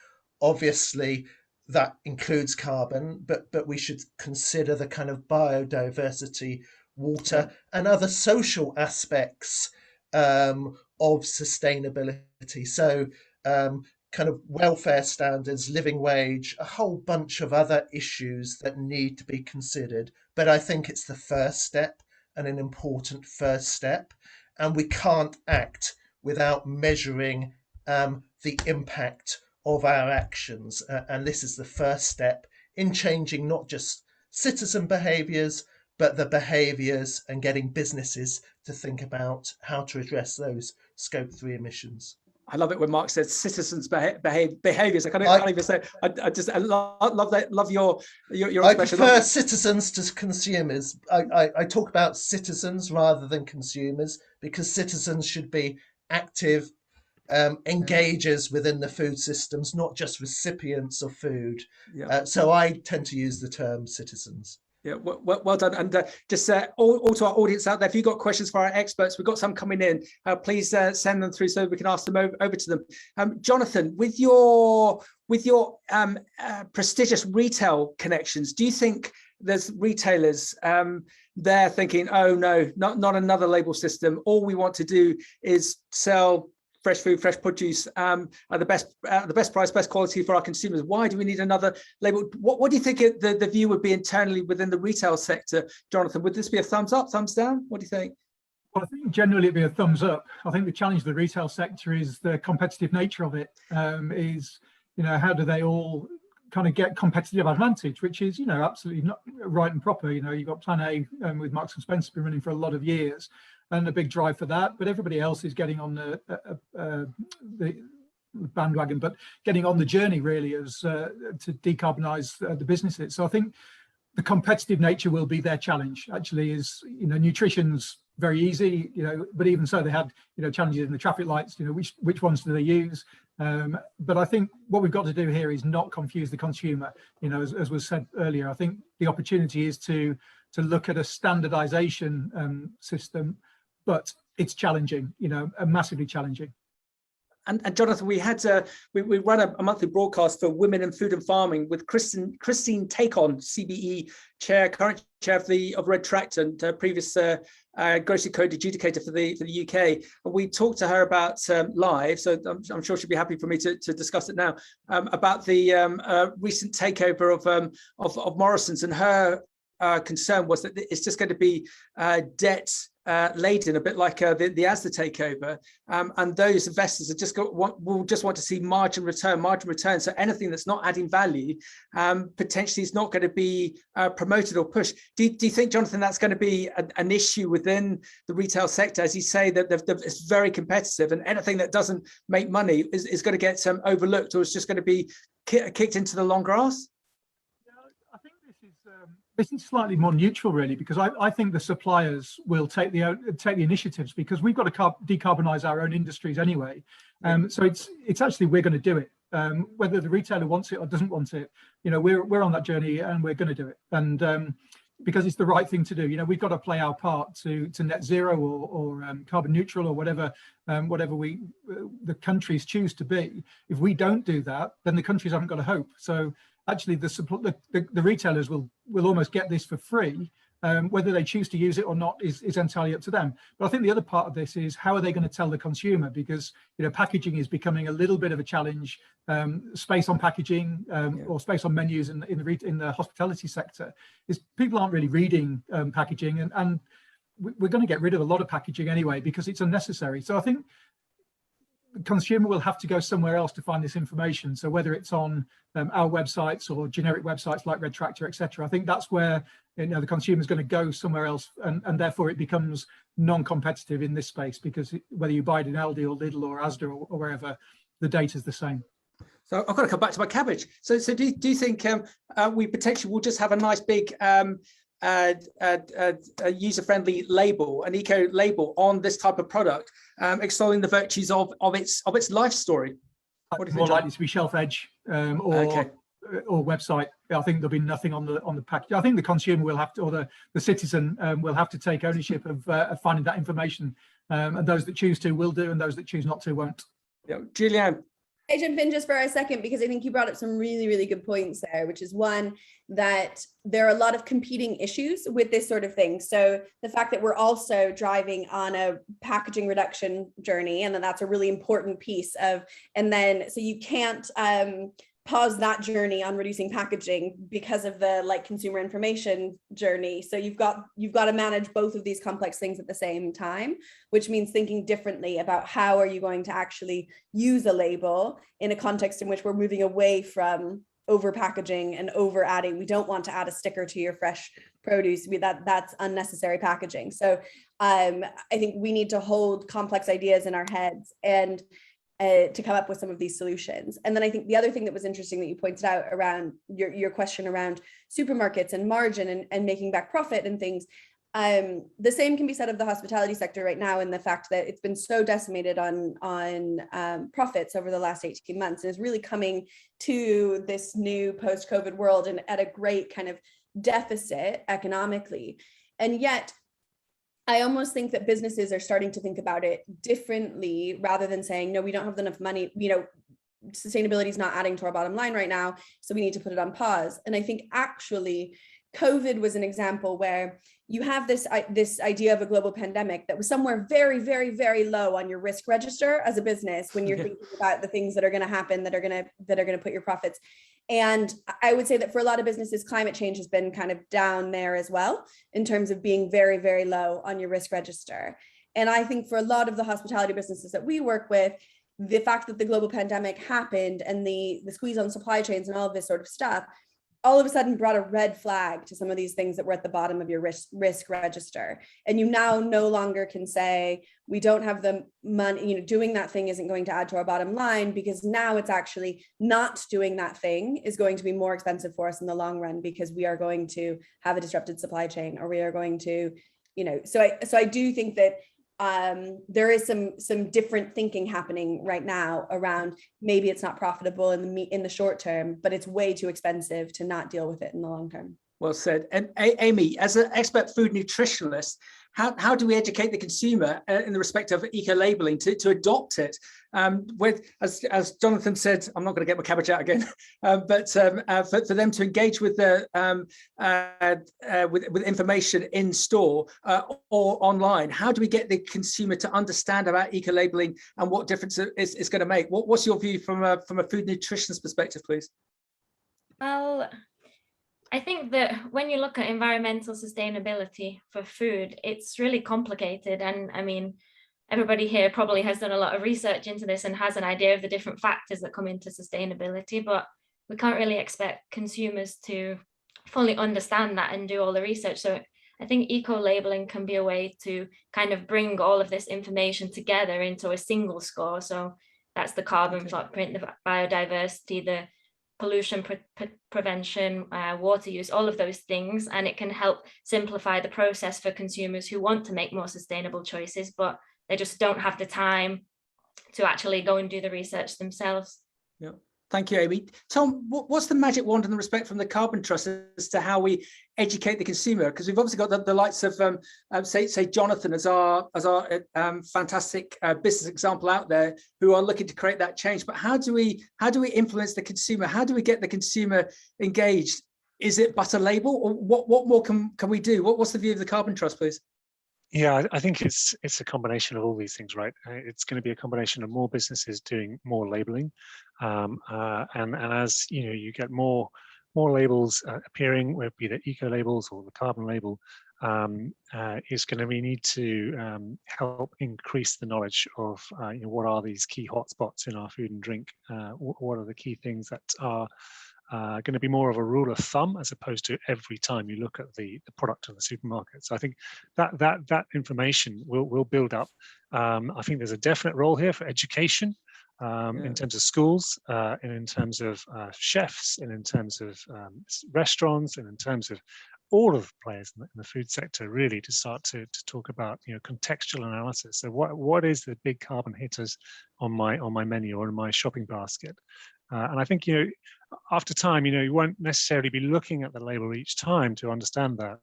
Obviously, that includes carbon, but we should consider the kind of biodiversity, water, and other social aspects of sustainability. So kind of welfare standards, living wage, a whole bunch of other issues that need to be considered. But I think it's the first step, and an important first step. And we can't act without measuring the impact of our actions. And this is the first step in changing not just citizen behaviours, but the behaviours and getting businesses to think about how to address those Scope 3 emissions. I love it when Mark says citizens behaviors. I can't even say. I love that. Love your expression. I prefer citizens to consumers. I talk about citizens rather than consumers, because citizens should be active engagers within the food systems, not just recipients of food. Yeah. So I tend to use the term citizens. Yeah, well done. And just all to our audience out there, if you've got questions for our experts, we've got some coming in, please send them through so we can ask them over to them. Johnathan, with your prestigious retail connections, do you think there's retailers they're thinking, oh no, not another label system, all we want to do is sell fresh food, fresh produce at the best price, best quality for our consumers? Why do we need another label? What do you think the view would be internally within the retail sector, Johnathan? Would this be a thumbs up, thumbs down? What do you think? Well, I think generally it'd be a thumbs up. I think the challenge of the retail sector is the competitive nature of it. Is, how do they all kind of get competitive advantage, which is, absolutely not right and proper. You've got Plan A with Marks and Spencer been running for a lot of years, and a big drive for that, but everybody else is getting on the bandwagon, but getting on the journey really as to decarbonize the businesses. So I think the competitive nature will be their challenge. Actually, is nutrition's very easy, but even so, they had challenges in the traffic lights. Which ones do they use? But I think what we've got to do here is not confuse the consumer. As was said earlier, I think the opportunity is to look at a standardization system. But it's challenging, massively challenging. And Johnathan, we run a monthly broadcast for Women in Food and Farming with Christine Takon, CBE chair, current chair of Red Tract and previous grocery code adjudicator for the UK. And we talked to her about live, so I'm sure she'll be happy for me to discuss it now, about the recent takeover of Morrison's, and her concern was that it's just going to be debt laden, a bit like the Asda takeover, and those investors are will just want to see margin return. So anything that's not adding value potentially is not going to be promoted or pushed. Do you think, Johnathan, that's going to be an issue within the retail sector, as you say that it's very competitive, and anything that doesn't make money is going to get overlooked, or is just going to be kicked into the long grass? I think this is slightly more neutral, really, because I think the suppliers will take the initiatives, because we've got to decarbonize our own industries anyway. So it's actually, we're going to do it, whether the retailer wants it or doesn't want it. We're on that journey and we're going to do it, and because it's the right thing to do. We've got to play our part to net zero or carbon neutral, or whatever the countries choose to be. If we don't do that, then the countries haven't got a hope. So actually, the retailers will almost get this for free. Whether they choose to use it or not is entirely up to them. But I think the other part of this is, how are they going to tell the consumer? Because packaging is becoming a little bit of a challenge. Space on packaging or space on menus in the hospitality sector is, people aren't really reading packaging, and we're going to get rid of a lot of packaging anyway because it's unnecessary. So I think the consumer will have to go somewhere else to find this information. So whether it's on our websites or generic websites like Red Tractor, etc., I think that's where the consumer is going to go somewhere else, and therefore it becomes non-competitive in this space, because whether you buy it in Aldi or Lidl or Asda or wherever, the data is the same. So I've got to come back to my cabbage. So do you think we potentially will just have a nice big user-friendly label, an eco label on this type of product, extolling the virtues of its life story? What do you think, more likely to be shelf edge or website. I think there'll be nothing on the package. I think the consumer will have to, or the citizen will have to take ownership of finding that information, and those that choose to will do, and those that choose not to won't. Yeah, Juliane. I jump in just for a second, because I think you brought up some really, really good points there, which is one, that there are a lot of competing issues with this sort of thing. So the fact that we're also driving on a packaging reduction journey, and that's a really important piece of, and then, so you can't pause that journey on reducing packaging because of the consumer information journey. So you've got to manage both of these complex things at the same time, which means thinking differently about how are you going to actually use a label in a context in which we're moving away from over packaging and over adding. We don't want to add a sticker to your fresh produce. That's unnecessary packaging. So I think we need to hold complex ideas in our heads, and to come up with some of these solutions. And then I think the other thing that was interesting that you pointed out around your question around supermarkets and margin and making back profit and things, the same can be said of the hospitality sector right now, in the fact that it's been so decimated on profits over the last 18 months and is really coming to this new post-COVID world and at a great kind of deficit economically. And yet, I almost think that businesses are starting to think about it differently, rather than saying, no, we don't have enough money, sustainability is not adding to our bottom line right now, so we need to put it on pause. And I think actually COVID was an example where you have this idea of a global pandemic that was somewhere very, very, very low on your risk register as a business when you're thinking about the things that are going to happen that are going to put your profits. And I would say that for a lot of businesses, climate change has been kind of down there as well, in terms of being very, very low on your risk register. And I think for a lot of the hospitality businesses that we work with, the fact that the global pandemic happened and the squeeze on supply chains and all of this sort of stuff, all of a sudden brought a red flag to some of these things that were at the bottom of your risk register. And you now no longer can say, we don't have the money, doing that thing isn't going to add to our bottom line, because now it's actually not doing that thing is going to be more expensive for us in the long run, because we are going to have a disrupted supply chain, or we are going to, so I do think that there is some different thinking happening right now around, maybe it's not profitable in the short term, but it's way too expensive to not deal with it in the long term. Well said. And Amy, as an expert food nutritionalist, how do we educate the consumer in the respect of eco-labeling to adopt it? As Johnathan said, I'm not going to get my cabbage out again, but for them to engage with the with information in store or online, how do we get the consumer to understand about eco-labeling and what difference it's going to make? What's your view from a food nutritionist perspective, please? Well, I think that when you look at environmental sustainability for food, it's really complicated. And I mean, everybody here probably has done a lot of research into this and has an idea of the different factors that come into sustainability, but we can't really expect consumers to fully understand that and do all the research. So I think eco-labeling can be a way to kind of bring all of this information together into a single score. So that's the carbon footprint, the biodiversity, the pollution prevention, water use, all of those things. And it can help simplify the process for consumers who want to make more sustainable choices, but they just don't have the time to actually go and do the research themselves. Yeah. Thank you, Amy. Tom, what's the magic wand in the respect from the Carbon Trust as to how we educate the consumer? Because we've obviously got the likes of, say Johnathan as our fantastic business example out there, who are looking to create that change. But how do we influence the consumer? How do we get the consumer engaged? Is it but a label, or what more can we do? What's the view of the Carbon Trust, please? Yeah, I think it's a combination of all these things, right? It's going to be a combination of more businesses doing more labeling, and as you get more labels appearing, whether it be the eco labels or the carbon label, is going to need to help increase the knowledge of what are these key hotspots in our food and drink. What are the key things that are going to be more of a rule of thumb, as opposed to every time you look at the product in the supermarket. So I think that information will build up. I think there's a definite role here for education in terms of schools, and in terms of chefs, and in terms of restaurants, and in terms of all of the players in the food sector, really to start to talk about contextual analysis. So what is the big carbon hitters on my menu or in my shopping basket? And I think after time, you won't necessarily be looking at the label each time to understand that.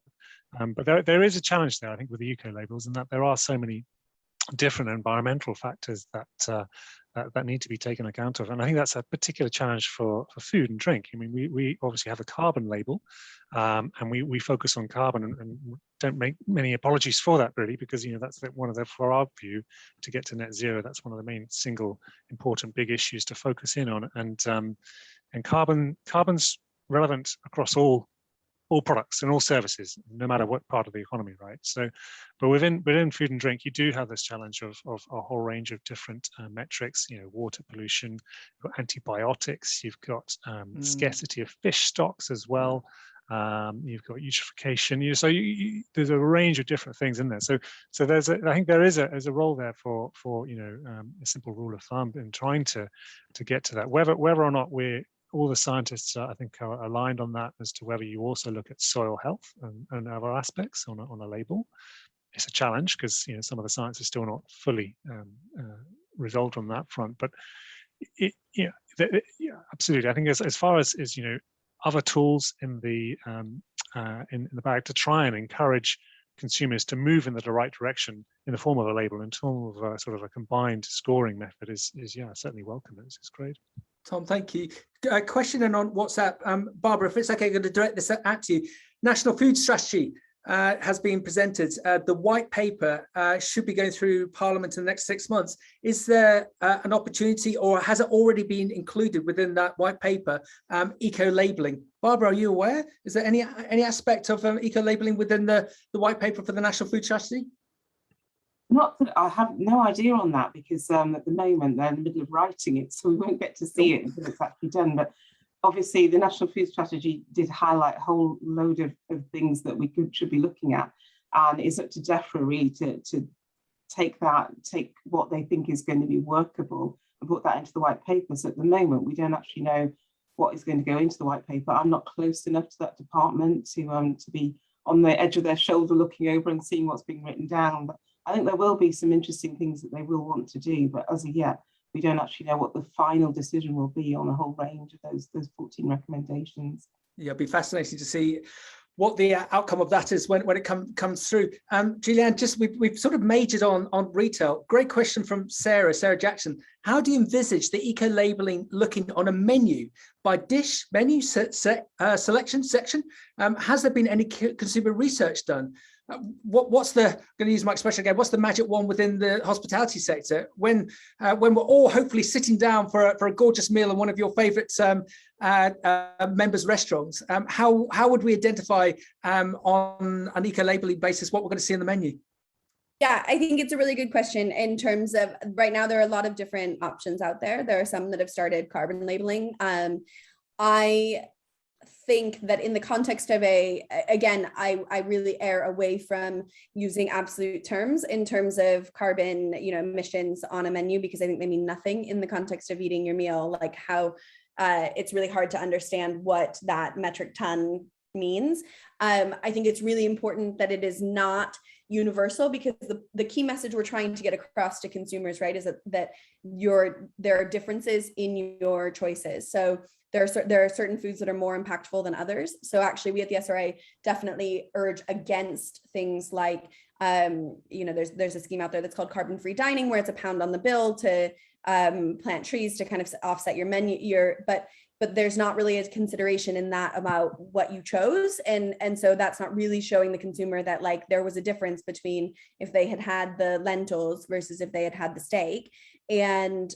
But there is a challenge there, I think, with the eco labels, and that there are so many different environmental factors that need to be taken account of. And I think that's a particular challenge for food and drink. I mean, we obviously have a carbon label, and we focus on carbon and don't make many apologies for that, really, because that's for our view, to get to net zero, that's one of the main single important big issues to focus in on. And carbon's relevant across all products and all services, no matter what part of the economy, right? So, but within food and drink, you do have this challenge of a whole range of different metrics. Water pollution, you've got antibiotics, you've got scarcity of fish stocks as well. You've got eutrophication. So there's a range of different things in there. So I think there is a role there for a simple rule of thumb in trying to get to that. Whether or not all the scientists I think are aligned on that as to whether you also look at soil health and other aspects on a label. It's a challenge because some of the science is still not fully resolved on that front. But absolutely, I think as far as other tools in the bag to try and encourage consumers to move in the right direction in the form of a label, in the form of sort of a combined scoring method is certainly welcome. It's great. Tom, thank you. Question in on WhatsApp. Barbara, if it's okay, I'm going to direct this at you. National Food Strategy has been presented. The white paper should be going through Parliament in the next 6 months. Is there an opportunity, or has it already been included within that white paper, eco-labelling? Barbara, are you aware? Is there any aspect of eco-labelling within the white paper for the National Food Strategy? Not that I have no idea on that, because at the moment they're in the middle of writing it, so we won't get to see it until it's actually done. But obviously the National Food Strategy did highlight a whole load of things that we should be looking at, and it's up to DEFRA really to take what they think is going to be workable and put that into the white paper. So at the moment we don't actually know what is going to go into the white paper. I'm not close enough to that department to be on the edge of their shoulder looking over and seeing what's being written down. But I think there will be some interesting things that they will want to do, but as of yet, we don't actually know what the final decision will be on a whole range of those 14 recommendations. Yeah, it'll be fascinating to see what the outcome of that is when it comes through. Juliane, we've sort of majored on retail. Great question from Sarah Jackson. How do you envisage the eco-labelling looking on a menu by dish, menu selection section? Has there been any consumer research done? What's the, I'm going to use my expression again, what's the magic wand within the hospitality sector when we're all hopefully sitting down for a gorgeous meal in one of your favorite members' restaurants? How would we identify on an eco-labelling basis what we're going to see in the menu? Yeah, I think it's a really good question in terms of right now, there are a lot of different options out there. There are some that have started carbon labeling. I think that in the context of I really err away from using absolute terms in terms of carbon, emissions on a menu, because I think they mean nothing in the context of eating your meal, like how it's really hard to understand what that metric ton means. I think it's really important that it is not universal, because the key message we're trying to get across to consumers, right, is that there are differences in your choices. So there are certain foods that are more impactful than others. So actually we at the SRA definitely urge against things like, there's a scheme out there that's called carbon-free dining, where it's £1 on the bill to plant trees to kind of offset your menu, but there's not really a consideration in that about what you chose. And so that's not really showing the consumer that like there was a difference between if they had the lentils versus if they had the steak. And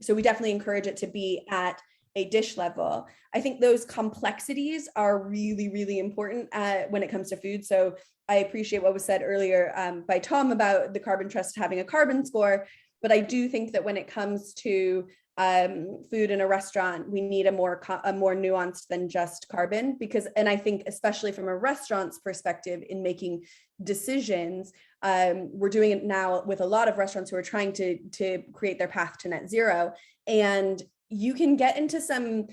so we definitely encourage it to be at a dish level. I think those complexities are really, really important when it comes to food. So I appreciate what was said earlier by Tom about the Carbon Trust having a carbon score, but I do think that when it comes to food in a restaurant, we need a more nuanced than just carbon, and I think especially from a restaurant's perspective in making decisions, we're doing it now with a lot of restaurants who are trying to create their path to net zero, and you can get into some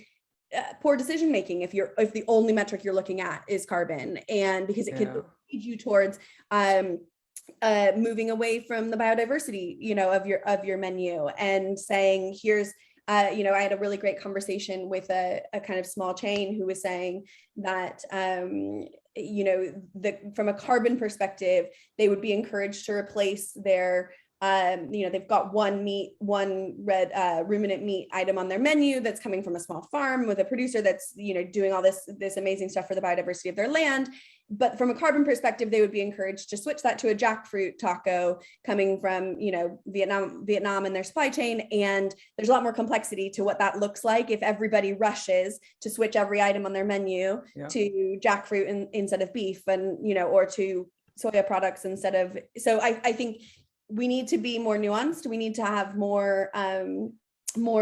poor decision making if the only metric you're looking at is carbon, and because it can lead you towards moving away from the biodiversity, of your menu, and saying, here's, I had a really great conversation with a kind of small chain who was saying that, from a carbon perspective, they would be encouraged to replace their, they've got one red ruminant meat item on their menu that's coming from a small farm with a producer that's, doing all this amazing stuff for the biodiversity of their land. But from a carbon perspective, they would be encouraged to switch that to a jackfruit taco coming from, Vietnam in their supply chain. And there's a lot more complexity to what that looks like if everybody rushes to switch every item on their menu to jackfruit instead of beef, and, or to soya products instead of. So I think we need to be more nuanced. We need to have more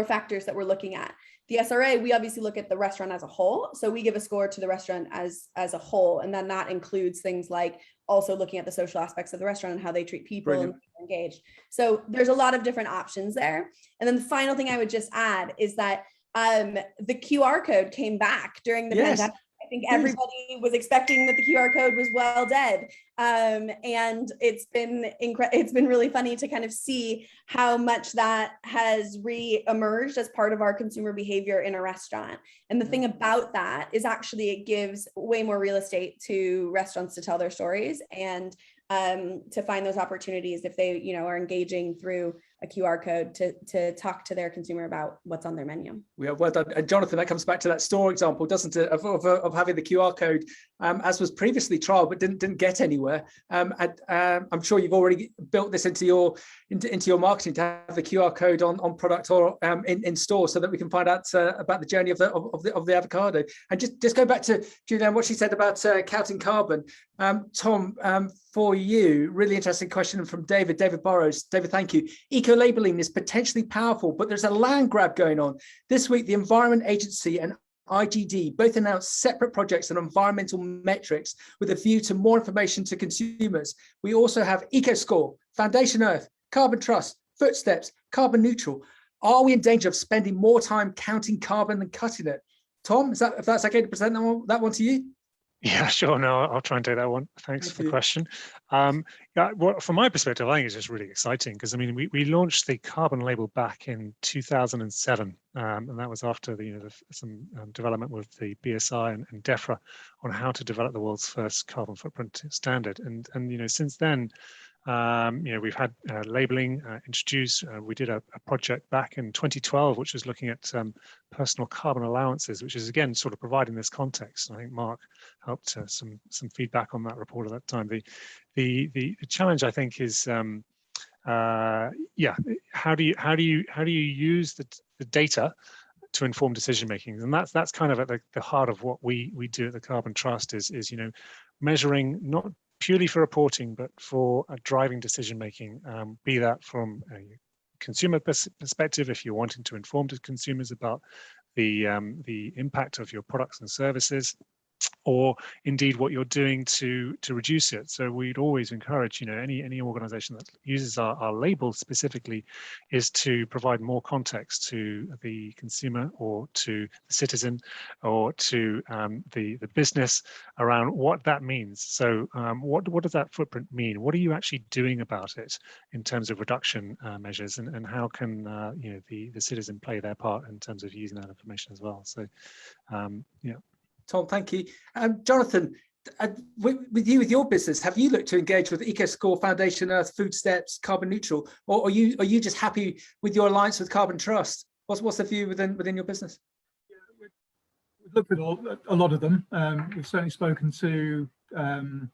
factors that we're looking at. the SRA, we obviously look at the restaurant as a whole. So we give a score to the restaurant as a whole. And then that includes things like also looking at the social aspects of the restaurant and how they treat people and engaged. So there's a lot of different options there. And then the final thing I would just add is that the QR code came back during the pandemic. I think everybody was expecting that the QR code was well dead. And it's been really funny to kind of see how much that has re-emerged as part of our consumer behavior in a restaurant. And the thing about that is actually it gives way more real estate to restaurants to tell their stories and to find those opportunities if they, you know, are engaging through a QR code to talk to their consumer about what's on their menu. Yeah, well done. And Johnathan, that comes back to that store example, doesn't it, of having the QR code, as was previously trialed, but didn't get anywhere. I'm sure you've already built this into your marketing to have the QR code on product or in store, so that we can find out about the journey of the avocado. And just go back to Juliane, what she said about counting carbon. Tom, for you, really interesting question from David Burrows. David, thank you. Eco-labeling is potentially powerful, but there's a land grab going on. This week, the Environment Agency and IGD both announced separate projects on environmental metrics with a view to more information to consumers. We also have EcoScore, Foundation Earth, Carbon Trust, Footsteps, Carbon Neutral. Are we in danger of spending more time counting carbon than cutting it? Tom, if that's okay to present that one to you? Yeah, sure. No, I'll try and take that one. Thanks for the question. Yeah, well, from my perspective, I think it's just really exciting because, I mean, we launched the carbon label back in 2007, and that was after some development with the BSI and DEFRA on how to develop the world's first carbon footprint standard. And since then, we've had labeling introduced. We did a project back in 2012, which was looking at personal carbon allowances, which is again sort of providing this context. And I think Mark helped some feedback on that report at that time. The challenge, I think, is how do you use the data to inform decision making? And that's kind of at the heart of what we do at the Carbon Trust is measuring not purely for reporting, but for a driving decision making, be that from a consumer perspective, if you're wanting to inform the consumers about the impact of your products and services, or indeed what you're doing to reduce it. So we'd always encourage, any organization that uses our label specifically is to provide more context to the consumer or to the citizen or to the business around what that means. So what does that footprint mean? What are you actually doing about it in terms of reduction measures, and how can the citizen play their part in terms of using that information as well? So yeah. Tom, thank you. Johnathan, with your business, have you looked to engage with EcoScore, Foundation Earth, Footsteps, Carbon Neutral, or are you just happy with your alliance with Carbon Trust? What's the view within your business? Yeah, we've looked at a lot of them. We've certainly spoken to the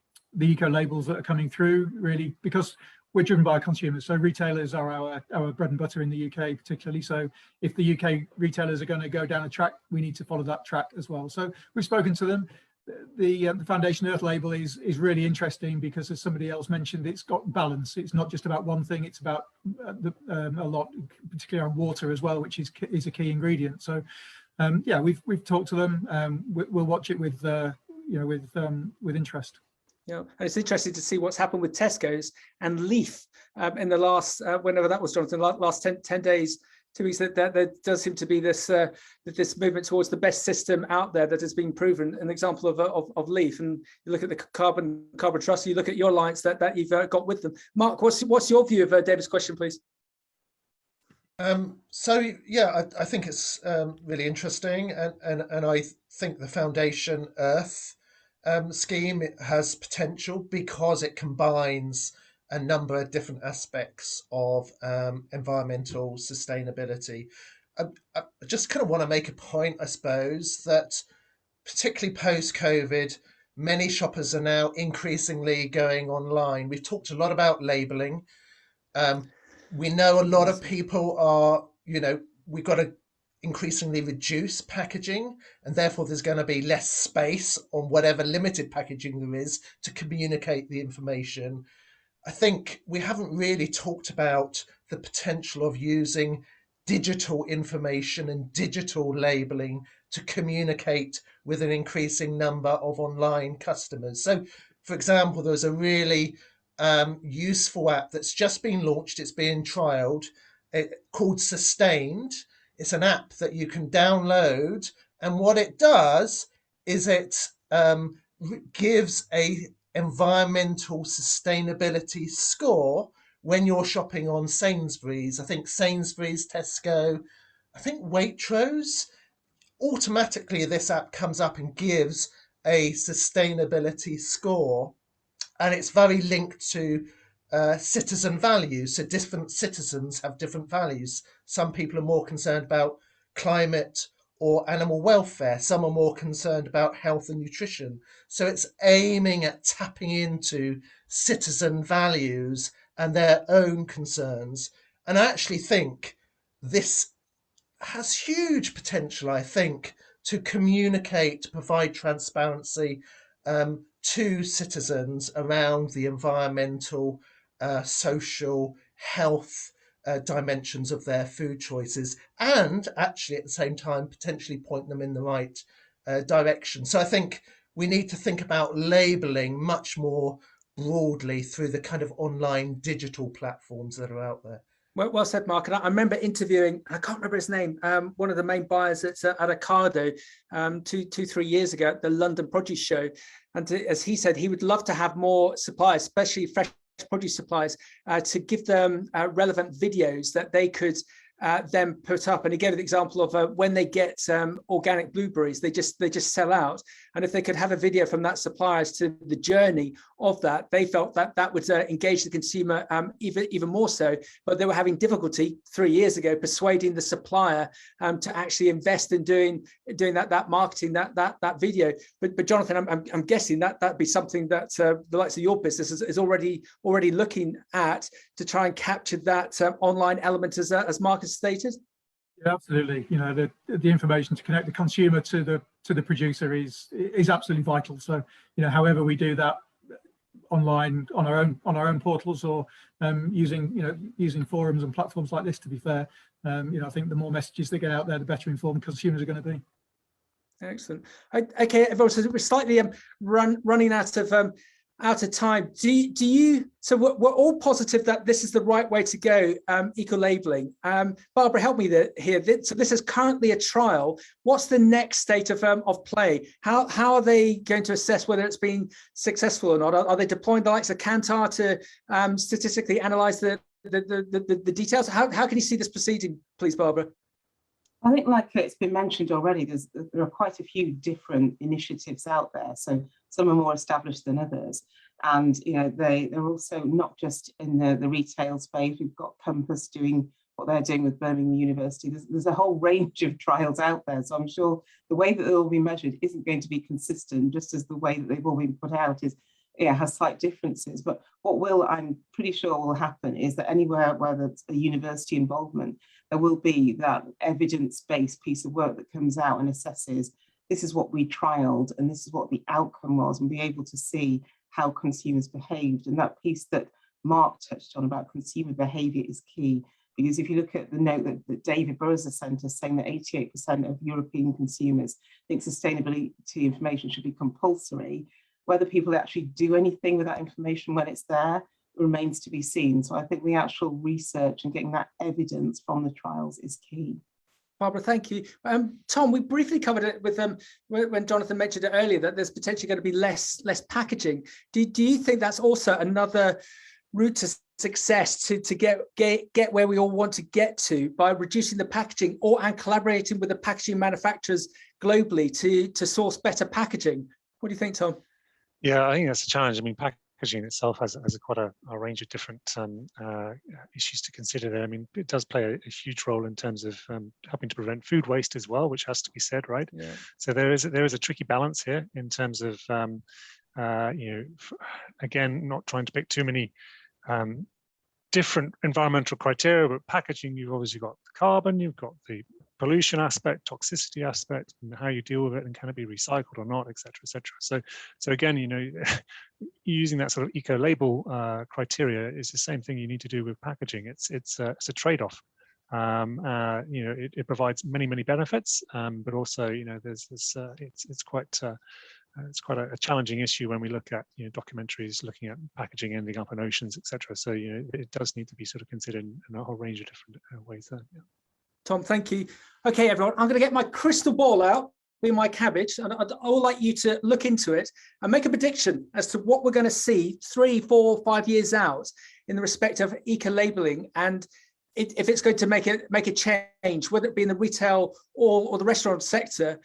eco labels that are coming through, really, because we're driven by consumers. So retailers are our bread and butter in the UK, particularly. So if the UK retailers are going to go down a track, we need to follow that track as well. So we've spoken to them. The Foundation Earth label is really interesting because, as somebody else mentioned, it's got balance. It's not just about one thing. It's about a lot, particularly on water as well, which is a key ingredient. So yeah, we've talked to them. We'll watch it with interest. Yeah, and it's interesting to see what's happened with Tesco's and Leaf in the last, whenever that was, Johnathan, last 10 days, 2 weeks, that there does seem to be this movement towards the best system out there that has been proven. An example of Leaf, and you look at the Carbon Trust, you look at your alliance that you've got with them. Mark, what's your view of David's question, please? So yeah, I think it's really interesting, and I think the Foundation Earth scheme has potential because it combines a number of different aspects of environmental sustainability. I just kind of want to make a point, I suppose, that particularly post-COVID, many shoppers are now increasingly going online. We've talked a lot about labeling. We know a lot of people are, we've got to increasingly reduce packaging, and therefore there's going to be less space on whatever limited packaging there is to communicate the information. I think we haven't really talked about the potential of using digital information and digital labeling to communicate with an increasing number of online customers. So, for example, there's a really useful app that's just been launched. It's being trialed, called Sustained. It's an app that you can download, and what it does is it gives a environmental sustainability score when you're shopping on Sainsbury's. I think Sainsbury's, Tesco, I think Waitrose. Automatically, this app comes up and gives a sustainability score, and it's very linked to citizen values. So different citizens have different values. Some people are more concerned about climate or animal welfare. Some are more concerned about health and nutrition. So it's aiming at tapping into citizen values and their own concerns. And I actually think this has huge potential, I think, to communicate, to provide transparency to citizens around the environmental, social, health dimensions of their food choices, and actually at the same time potentially point them in the right direction. So I think we need to think about labelling much more broadly through the kind of online digital platforms that are out there. Well said, Mark. And I remember interviewing, I can't remember his name, one of the main buyers at Ocado 3 years ago at the London Produce Show. And as he said, he would love to have more suppliers, especially fresh produce suppliers, to give them relevant videos that they could then put up. And he gave an example of when they get organic blueberries, they just sell out. And if they could have a video from that supplier as to the journey of that, they felt that that would engage the consumer even more so. But they were having difficulty 3 years ago persuading the supplier to actually invest in doing that marketing, that video. But Johnathan, I'm guessing that'd be something that the likes of your business is already looking at to try and capture that online element as Mark has stated. Yeah, absolutely. You know, the information to connect the consumer to the producer is absolutely vital. So, you know, however we do that online on our own portals or using forums and platforms like this, to be fair, you know, I think the more messages that get out there, the better informed consumers are going to be. Excellent. Okay, everyone. So we're slightly running out of time. Do you? So we're all positive that this is the right way to go. Eco-labeling. Barbara, help me here. So this is currently a trial. What's the next state of play? How are they going to assess whether it's been successful or not? Are they deploying the likes of Kantar to statistically analyze the details? How can you see this proceeding, please, Barbara? I think, like it's been mentioned already, there are quite a few different initiatives out there. So some are more established than others, and you know they're also not just in the retail space. We've got Compass doing what they're doing with Birmingham University. There's a whole range of trials out there. So I'm sure the way that they'll be measured isn't going to be consistent, just as the way that they've all been put out has slight differences. But what I'm pretty sure will happen is that anywhere where there's a university involvement, there will be that evidence-based piece of work that comes out and assesses this is what we trialed and this is what the outcome was, and be able to see how consumers behaved. And that piece that Mark touched on about consumer behavior is key, because if you look at the note that David Burrows has sent us saying that 88% of European consumers think sustainability information should be compulsory, whether people actually do anything with that information when it's there remains to be seen. So I think the actual research and getting that evidence from the trials is key. Barbara, thank you. Tom, we briefly covered it with when Johnathan mentioned it earlier that there's potentially going to be less packaging. Do you think that's also another route to success to get where we all want to get to by reducing the packaging and collaborating with the packaging manufacturers globally to source better packaging? What do you think, Tom? Yeah, I think that's a challenge. I mean, packaging itself has quite a range of different issues to consider there. I mean, it does play a huge role in terms of helping to prevent food waste as well, which has to be said, right? Yeah. So there is a tricky balance here in terms of, again, not trying to pick too many different environmental criteria, but packaging, you've obviously got the carbon, you've got the pollution aspect, toxicity aspect, and how you deal with it, and can it be recycled or not, etc., etc. So again, you know, using that sort of eco-label criteria is the same thing you need to do with packaging. It's a trade-off, It provides many benefits, but also, there's this, it's quite a challenging issue when we look at documentaries looking at packaging ending up in oceans, etc. So it does need to be sort of considered in a whole range of different ways there. Yeah. Tom, thank you. Okay, everyone, I'm going to get my crystal ball out, be my cabbage, and I'd all like you to look into it and make a prediction as to what we're going to see 3, 4, 5 years out in the respect of eco-labeling, and if it's going to make a change, whether it be in the retail or the restaurant sector.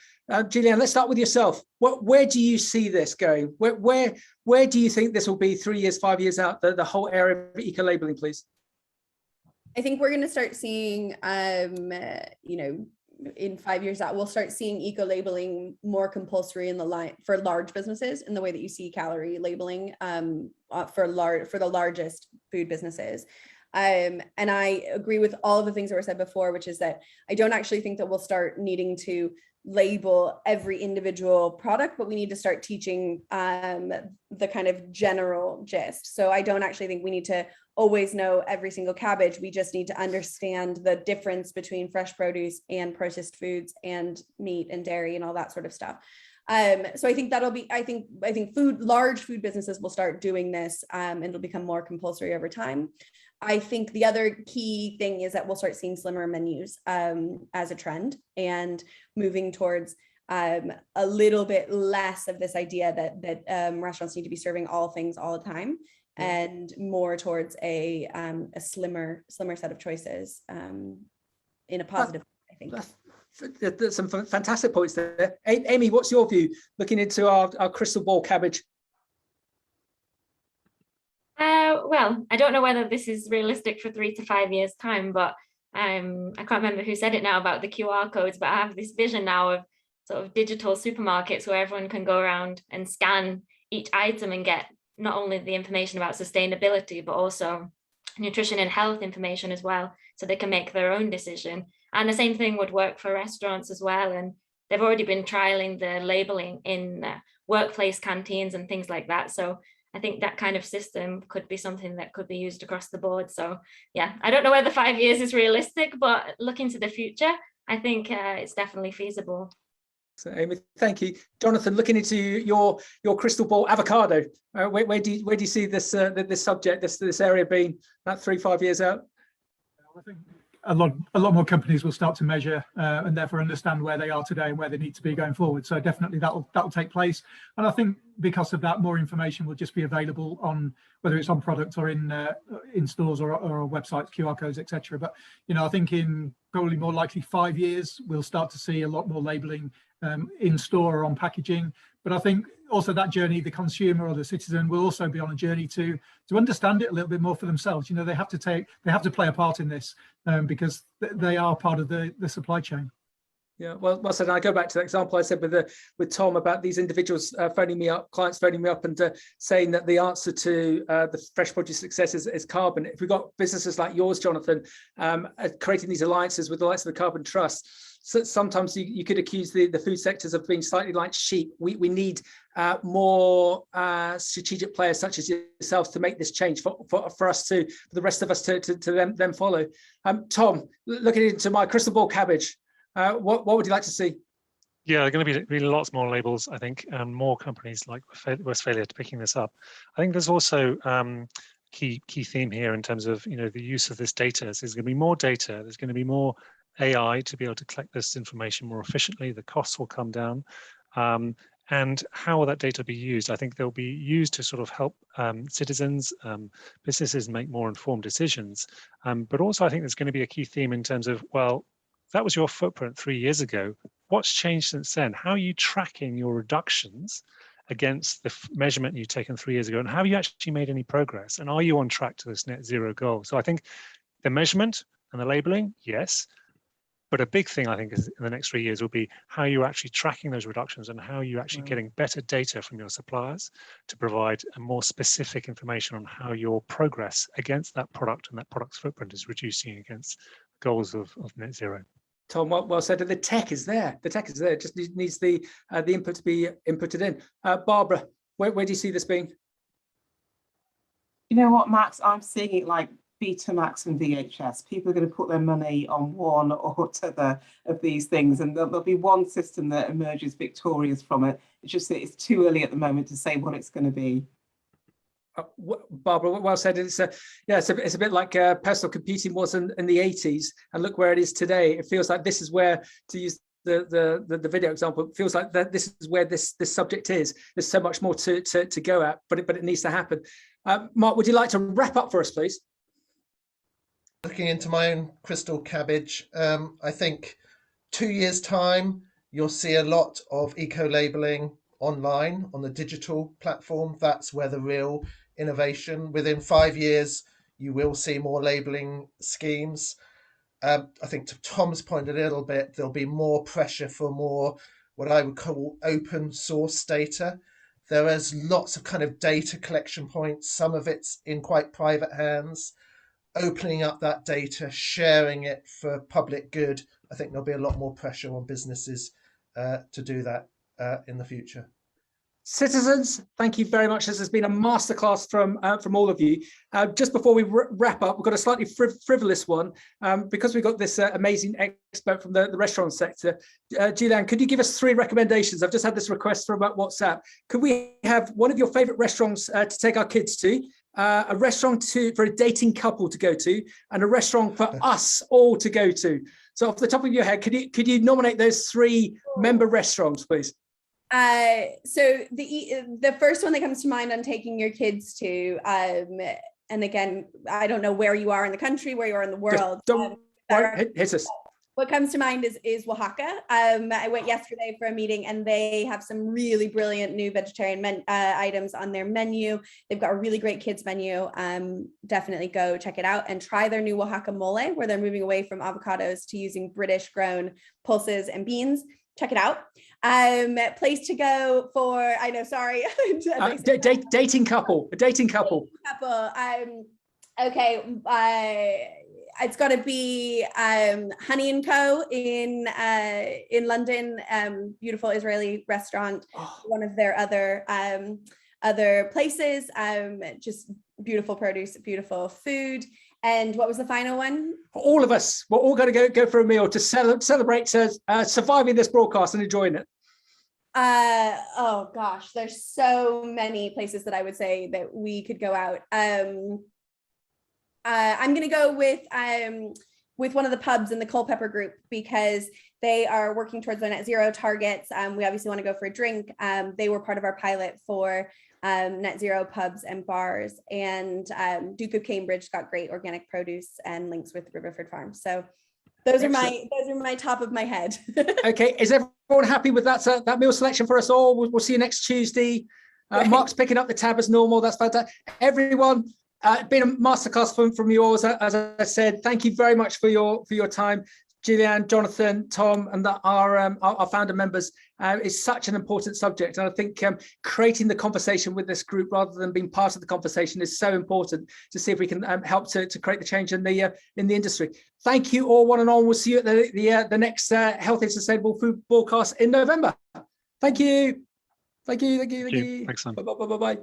Juliane, let's start with yourself. Where do you see this going? Where do you think this will be 3 years, 5 years out, the whole area of eco-labeling, please? I think we're going to start seeing, in 5 years out, we'll start seeing eco-labeling more compulsory in the line for large businesses in the way that you see calorie labeling for the largest food businesses. And I agree with all of the things that were said before, which is that I don't actually think that we'll start needing to label every individual product, but we need to start teaching the kind of general gist. So I don't actually think we need to always know every single cabbage. We just need to understand the difference between fresh produce and processed foods and meat and dairy and all that sort of stuff. So I think that'll be, I think large food businesses will start doing this, and it'll become more compulsory over time. I think the other key thing is that we'll start seeing slimmer menus as a trend, and moving towards a little bit less of this idea that restaurants need to be serving all things all the time, and more towards a slimmer set of choices in a positive way, I think. There's some fantastic points there. Amy, what's your view looking into our crystal ball cabbage? Well, I don't know whether this is realistic for 3 to 5 years time, but I can't remember who said it now about the QR codes, but I have this vision now of sort of digital supermarkets where everyone can go around and scan each item and get not only the information about sustainability, but also nutrition and health information as well, so they can make their own decision. And the same thing would work for restaurants as well. And they've already been trialing the labeling in workplace canteens and things like that. So I think that kind of system could be something that could be used across the board. So yeah, I don't know whether 5 years is realistic, but looking to the future, I think it's definitely feasible. So Amy, thank you. Johnathan, looking into your crystal ball avocado, where do you see this this subject, this area being about 3 to 5 years out? I think a lot more companies will start to measure and therefore understand where they are today and where they need to be going forward. So definitely that'll take place. And I think because of that, more information will just be available on whether it's on product or in stores or websites, QR codes, etc. But I think in probably more likely 5 years, we'll start to see a lot more labeling in store or on packaging. But I think also that journey, the consumer or the citizen will also be on a journey to understand it a little bit more for themselves. They have to play a part in this because they are part of the supply chain. Yeah, well said. I go back to the example I said with Tom about these individuals phoning me up, clients phoning me up and saying that the answer to the fresh produce success is carbon. If we've got businesses like yours, Johnathan, creating these alliances with the likes of the Carbon Trust, so sometimes you could accuse the food sectors of being slightly like sheep. We need more strategic players such as yourselves to make this change for us for the rest of us to then follow. Tom, looking into my crystal ball cabbage, what would you like to see? Yeah, there are going to be lots more labels, I think, and more companies like Westfalia picking this up. I think there's also key theme here in terms of the use of this data. So there's going to be more data. There's going to be more AI to be able to collect this information more efficiently. The costs will come down. And how will that data be used? I think they'll be used to sort of help citizens, businesses make more informed decisions. But also I think there's going to be a key theme in terms of, well, that was your footprint 3 years ago. What's changed since then? How are you tracking your reductions against the measurement you've taken 3 years ago? And have you actually made any progress? And are you on track to this net zero goal? So I think the measurement and the labeling, yes. But a big thing I think is in the next 3 years will be how you're actually tracking those reductions and how you're actually getting better data from your suppliers to provide a more specific information on how your progress against that product and that product's footprint is reducing against goals of net zero. Tom, well said. The tech is there. The tech is there. It just needs the input to be inputted in. Barbara, where do you see this being? You know what, Max? I'm seeing it like Betamax and VHS. People are going to put their money on one or other of these things, and there'll be one system that emerges victorious from it. It's just that it's too early at the moment to say what it's going to be. Barbara, well said. It's a bit like personal computing was in the 80s, and look where it is today. It feels like this is where, to use the video example, it feels like that this is where this subject is. There's so much more to go at, but it needs to happen. Mark, would you like to wrap up for us, please? Looking into my own crystal cabbage, I think 2 years' time, you'll see a lot of eco-labelling online on the digital platform. That's where the real innovation. Within 5 years, you will see more labelling schemes. I think to Tom's point a little bit, there'll be more pressure for more what I would call open source data. There is lots of kind of data collection points. Some of it's in quite private hands. Opening up that data, sharing it for public good. I think there'll be a lot more pressure on businesses to do that in the future. Citizens, thank you very much. This has been a masterclass from all of you. Just before we wrap up, we've got a slightly frivolous one because we've got this amazing expert from the restaurant sector. Juliane, could you give us 3 recommendations? I've just had this request from WhatsApp. Could we have one of your favourite restaurants to take our kids to, a restaurant for a dating couple to go to, and a restaurant for us all to go to? So off the top of your head, could you nominate those 3 member restaurants, please? So the first one that comes to mind on taking your kids to, and again, I don't know where you are in the country, where you are in the world. Hit us. What comes to mind is Oaxaca. I went yesterday for a meeting, and they have some really brilliant new vegetarian items on their menu. They've got a really great kids menu. Definitely go check it out and try their new Oaxaca mole, where they're moving away from avocados to using British grown pulses and beans. Check it out. Place to go for, I know, sorry. Dating couple, a dating couple. Okay, it's got to be Honey & Co. in London, beautiful Israeli restaurant. One of their other places, just beautiful produce, beautiful food. And what was the final one? All of us, we're all going to go for a meal to celebrate surviving this broadcast and enjoying it. Oh gosh, there's so many places that I would say that we could go out. I'm going to go with one of the pubs in the Culpeper group, because they are working towards their net zero targets. We obviously want to go for a drink. They were part of our pilot for net zero pubs and bars, and Duke of Cambridge got great organic produce and links with Riverford Farms. So those are my top of my head. Okay, is everyone happy with that meal selection for us all? We'll see you next Tuesday. Mark's picking up the tab as normal. That's fantastic. Everyone, been a masterclass from you all. As I said, thank you very much for your time. Juliane, Johnathan, Tom, and our founder members is such an important subject. And I think creating the conversation with this group rather than being part of the conversation is so important to see if we can help to create the change in the industry. Thank you all, one and all. We'll see you at the next Healthy and Sustainable Food broadcast in November. Thank you. Thank you. Excellent. Bye.